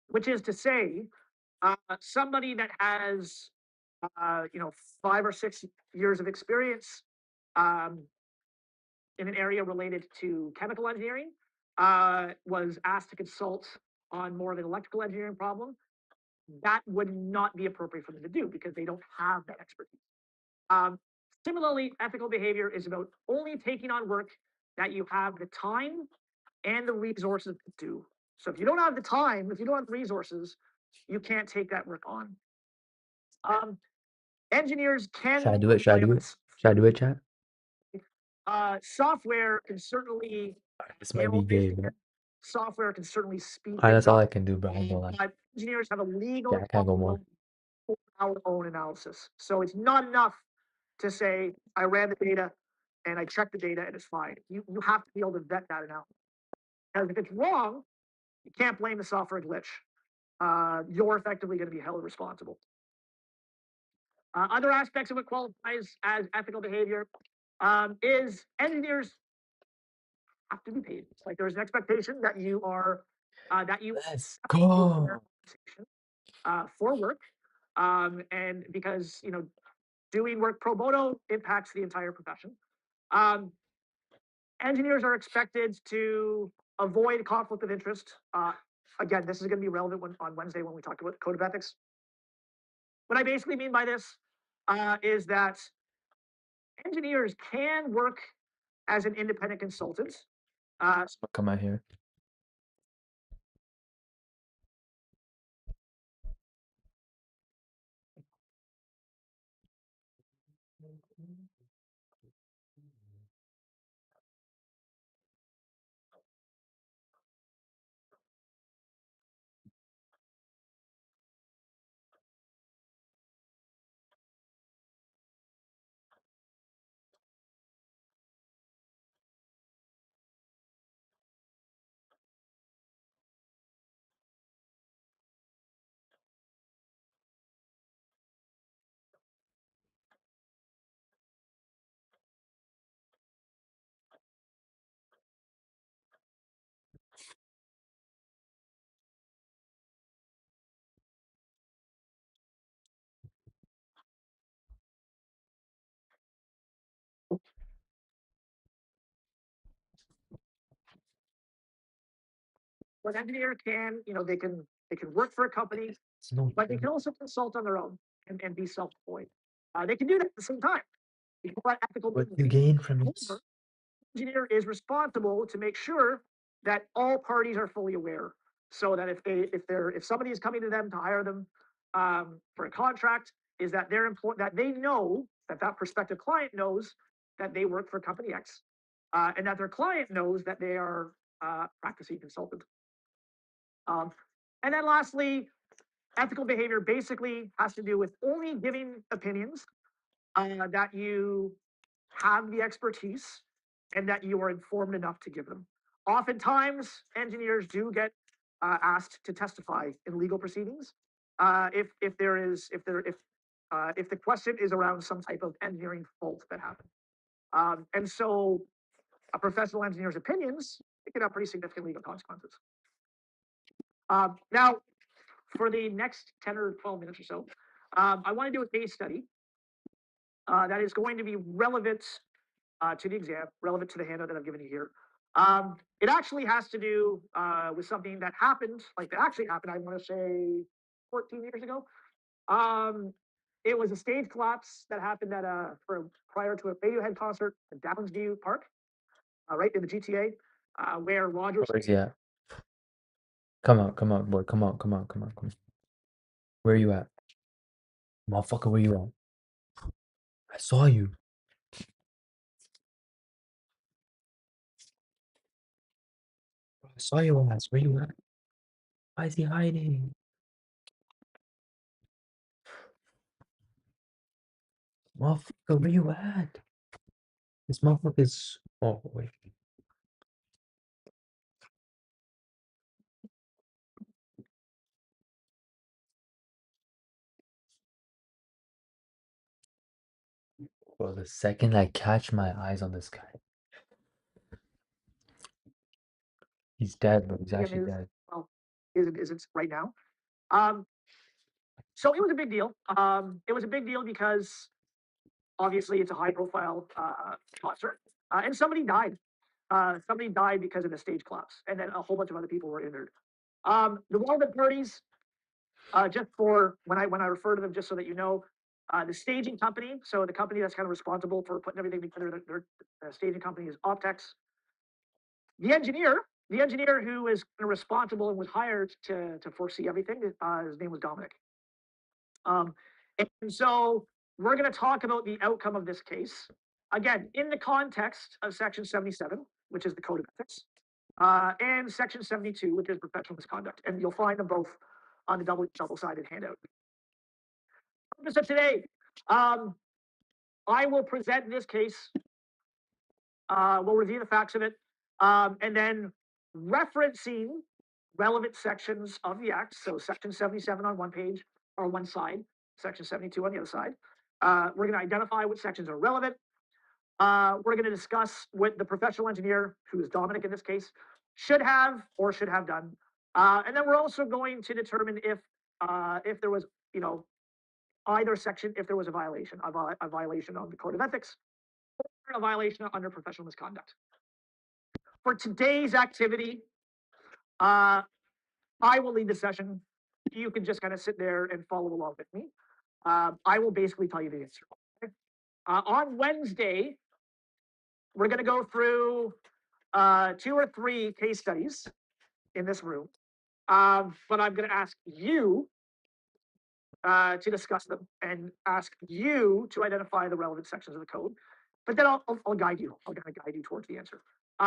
Which is to say, somebody that has, 5 or 6 years of experience in an area related to chemical engineering, was asked to consult on more of an electrical engineering problem, that would not be appropriate for them to do because they don't have that expertise. Similarly, ethical behavior is about only taking on work that you have the time and the resources to do. So if you don't have the time, if you don't have the resources, you can't take that work on. Engineers can Should I do it? Should I do it? Should I do it, chat? Software can certainly, This might be gay, but software can certainly speed alright, things that's all up. I can do, bro. I ain't gonna lie. But engineers have a legal Yeah, I can't go more. responsibility for our own analysis. So it's not enough to say, I ran the data and I checked the data and it's fine. You have to be able to vet that analysis. Because if it's wrong, you can't blame the software glitch. You're effectively going to be held responsible. Other aspects of what qualifies as ethical behavior is engineers have to be paid. Like there's an expectation that you are Let's go. For work, and because doing work pro bono impacts the entire profession. Engineers are expected to avoid conflict of interest. Again, this is going to be relevant on Wednesday when we talk about the code of ethics. What I basically mean by this is that engineers can work as an independent consultant. Come out here. So an engineer can, they can work for a company, but they can also consult on their own and be self-employed. They can do that at the same time. Ethical What business. you gain from it? However, the engineer is responsible to make sure that all parties are fully aware, so that if somebody is coming to them to hire them for a contract, is that that they know that prospective client knows that they work for company X, and that their client knows that they are practicing consultant. And then lastly, ethical behavior basically has to do with only giving opinions that you have the expertise and that you are informed enough to give them. Oftentimes, engineers do get asked to testify in legal proceedings if the question is around some type of engineering fault that happened. And so, a professional engineer's opinions, it can have pretty significant legal consequences. Now, for the next 10 or 12 minutes or so, I want to do a case study that is going to be relevant to the exam, relevant to the handout that I've given you here. It actually has to do with something that happened, I want to say 14 years ago. It was a stage collapse that happened prior to a Radiohead concert at Downsview Park, right in the GTA, where Roger. Where's he at? Come on, boy. Come on. Where you at? Motherfucker, where you at? I saw you. I saw your ass. Where you at? Why is he hiding? Motherfucker, where you at? This motherfucker's. Oh, wait. Well, the second I catch my eyes on this guy, he's dead, bro. He's actually dead. Well, isn't right now. So it was a big deal. It was a big deal because obviously it's a high-profile concert, and somebody died. Somebody died because of the stage collapse, and then a whole bunch of other people were injured. The relevant parties, just for when I refer to them, just so that you know, the staging company, so the company that's kind of responsible for putting everything together, their staging company is Optex. The engineer who is responsible and was hired to foresee everything, his name was Dominic. And so we're going to talk about the outcome of this case, again, in the context of Section 77, which is the Code of Ethics, and Section 72, which is professional misconduct. And you'll find them both on the double-sided handout. So today, I will present this case. We'll review the facts of it, and then referencing relevant sections of the Act. So Section 77 on one page or one side, Section 72 on the other side. We're going to identify what sections are relevant. We're going to discuss what the professional engineer, who is Dominic in this case, should have or should have done. And then we're also going to determine if there was, either section, if there was a violation of the Code of Ethics, or a violation under professional misconduct. For today's activity, I will lead the session. You can just kind of sit there and follow along with me. I will basically tell you the answer. Okay? On Wednesday, we're going to go through 2 or 3 case studies in this room, but I'm going to ask you to discuss them and ask you to identify the relevant sections of the code. But then I'll guide you. I'll kind of guide you towards the answer.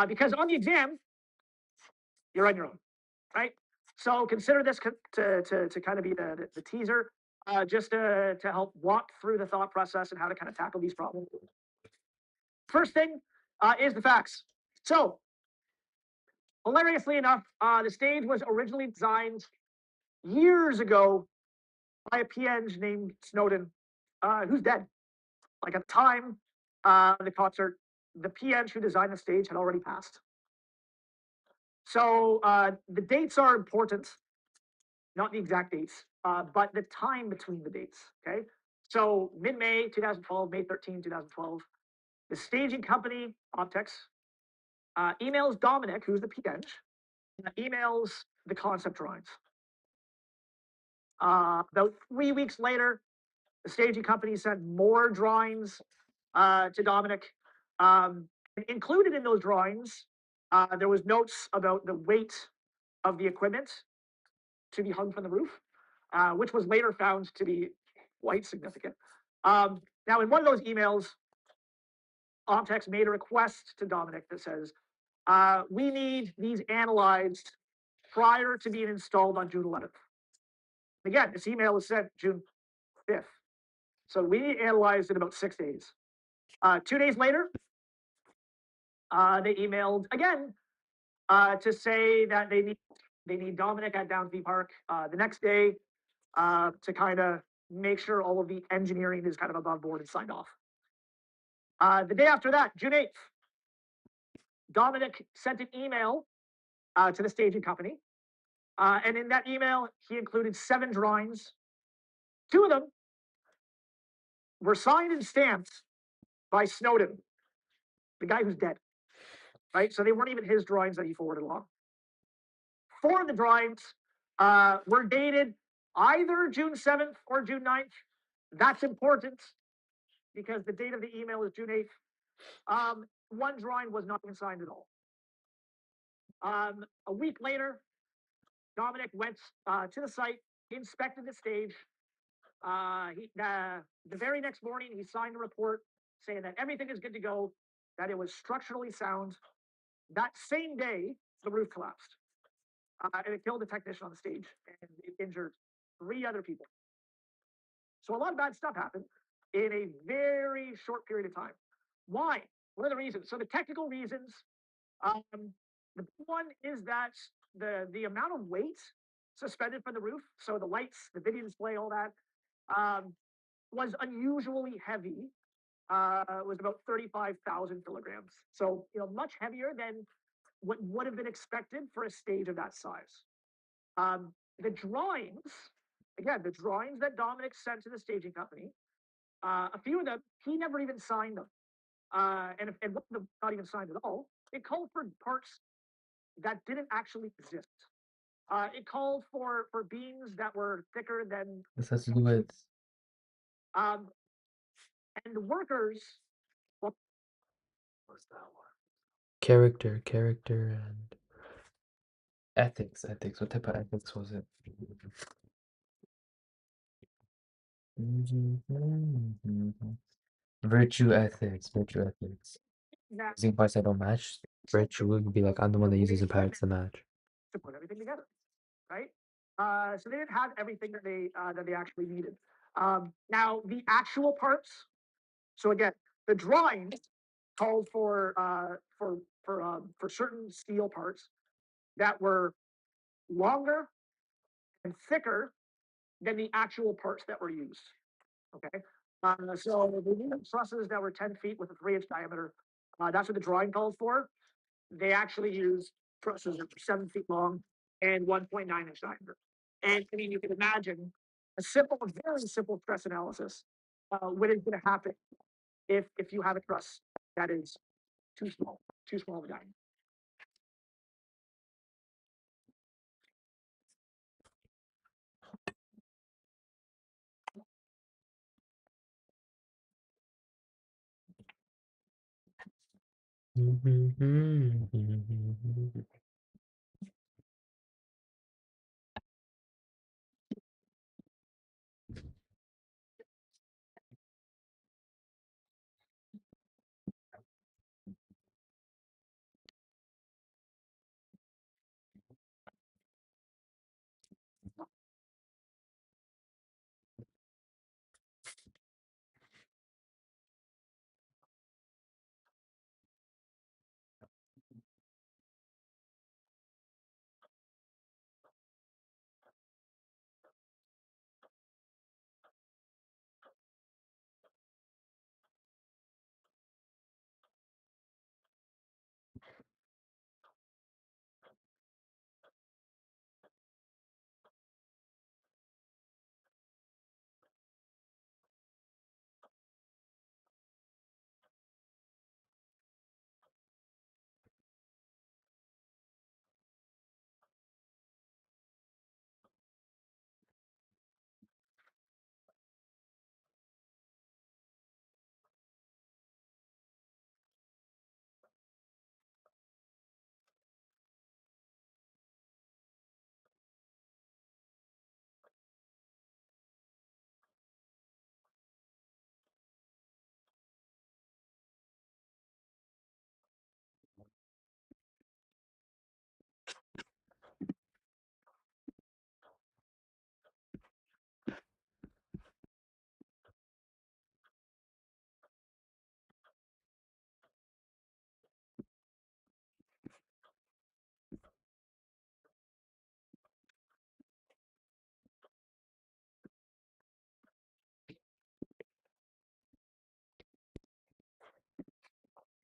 Because on the exam, you're on your own, right? So consider this to kind of be the teaser, just to help walk through the thought process and how to kind of tackle these problems. First thing is the facts. So, hilariously enough, the stage was originally designed years ago by a PN named Snowden, who's dead. Like at the time of the concert, the PN who designed the stage had already passed. So the dates are important, not the exact dates, but the time between the dates, okay? So mid-May 2012, May 13, 2012, the staging company, Optex, emails Dominic, who's the PN, emails the concept drawings. About 3 weeks later, the staging company sent more drawings to Dominic. Included in those drawings, there was notes about the weight of the equipment to be hung from the roof, which was later found to be quite significant. Now, in one of those emails, Optex made a request to Dominic that says, we need these analyzed prior to being installed on June 11th. Again, this email was sent June 5th. So we need analyzed in about 6 days. 2 days later, they emailed again to say that they need Dominic at Downsview Park the next day to kind of make sure all of the engineering is kind of above board and signed off. The day after that, June 8th, Dominic sent an email to the staging company. And in that email, he included 7 drawings. 2 of them were signed and stamped by Snowden, the guy who's dead, right? So they weren't even his drawings that he forwarded along. 4 of the drawings were dated either June 7th or June 9th. That's important because the date of the email is June 8th. One drawing was not even signed at all. A week later, Dominic went to the site, inspected the stage. The very next morning, he signed a report saying that everything is good to go, that it was structurally sound. That same day, the roof collapsed. And it killed a technician on the stage and it injured 3 other people. So a lot of bad stuff happened in a very short period of time. Why? What are the reasons? So the technical reasons, the one is that the amount of weight suspended from the roof, so the lights, the video display, all that, was unusually heavy. It was about 35,000 kilograms. So, much heavier than what would have been expected for a stage of that size. The drawings, again, the drawings that Dominic sent to the staging company, a few of them, he never even signed them. And one of them not even signed at all. It called for parts that didn't actually exist. It called for beams that were thicker than. This has to do with and the workers. Well, what's that one? Character, and ethics. What type of ethics was it? Virtue ethics. that Using parts that don't match. Virtue would be like, I'm the one that uses the parts to match. to put everything together, right? So they didn't have everything that they actually needed. Now the actual parts. So again, the drawings called for certain steel parts that were longer and thicker than the actual parts that were used. Okay, so they needed trusses that were 10 feet with a 3-inch diameter. That's what the drawing calls for. They actually use trusses that were 7 feet long and 1.9-inch diameter. And I mean, you can imagine a very simple stress analysis. What is going to happen if you have a truss that is too small of a diameter?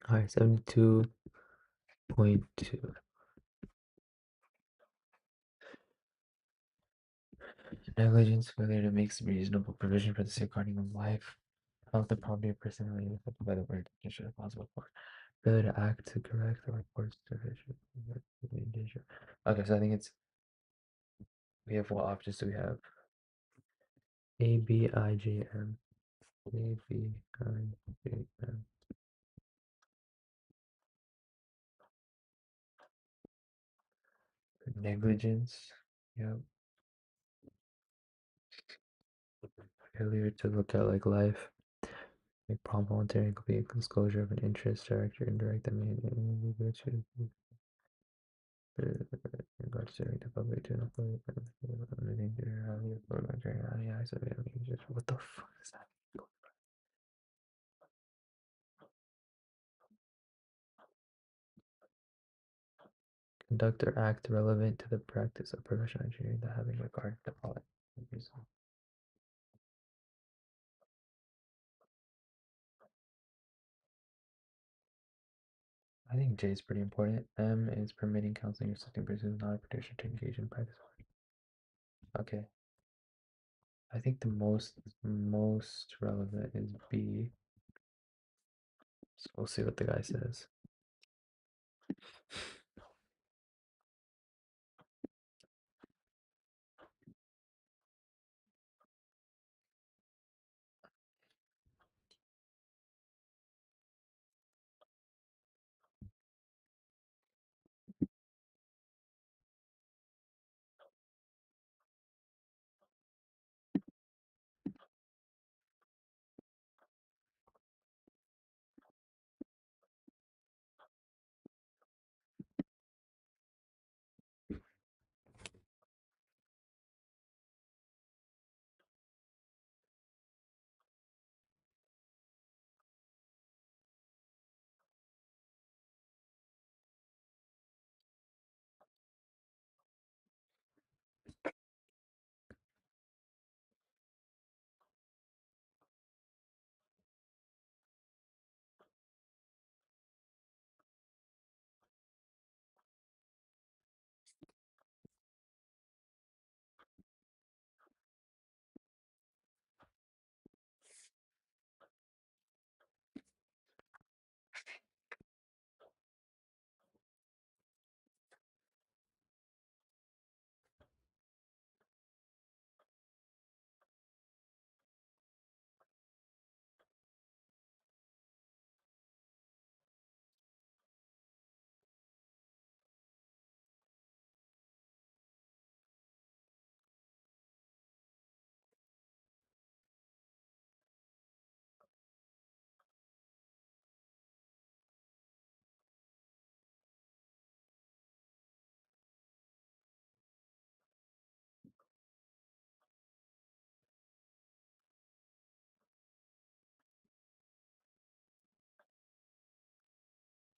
Alright, 72.2. Negligence, failure to make reasonable provision for the safeguarding of life, health, and property of personally affected by the word condition possible for failure to act to correct or report sufficient danger. Okay, so I think it's we have what options do we have? A B I J M. A B I J M. Negligence. Yep. Failure to look at like life. Make prompt voluntary and complete disclosure of an interest, direct or indirect, that may regards to the public to employ what the fuck is that? Conduct or act relevant to the practice of professional engineering that having regard to all. I think J is pretty important. M is permitting counseling or assisting persons not a practitioner to engage in practice. Okay. I think the most relevant is B. So we'll see what the guy says.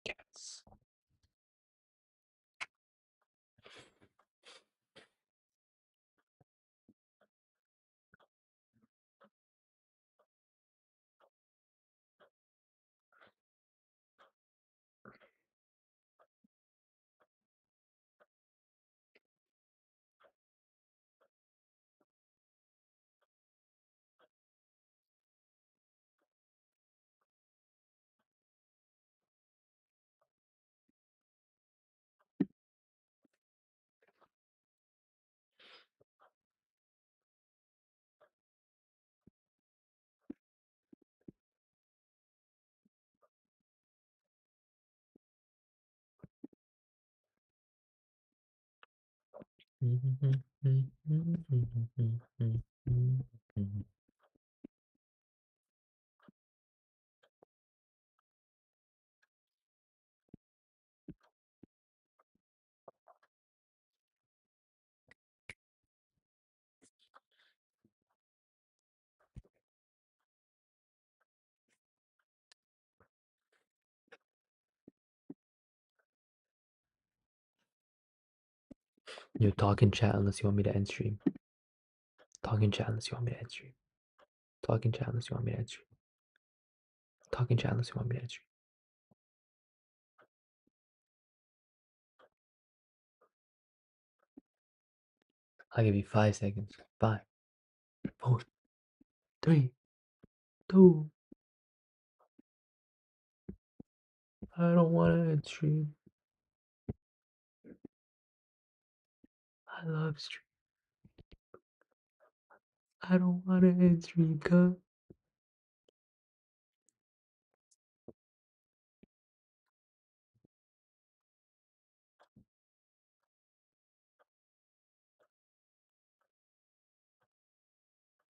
Yes. You talk in chat unless you want me to end stream. Talk in chat unless you want me to end stream. Talk in chat unless you want me to end stream. Talk in chat unless you want me to end stream. I'll give you 5 seconds. 5, 4, 3, 2. I don't wanna end stream. I love stream. I don't wanna end stream, cuz.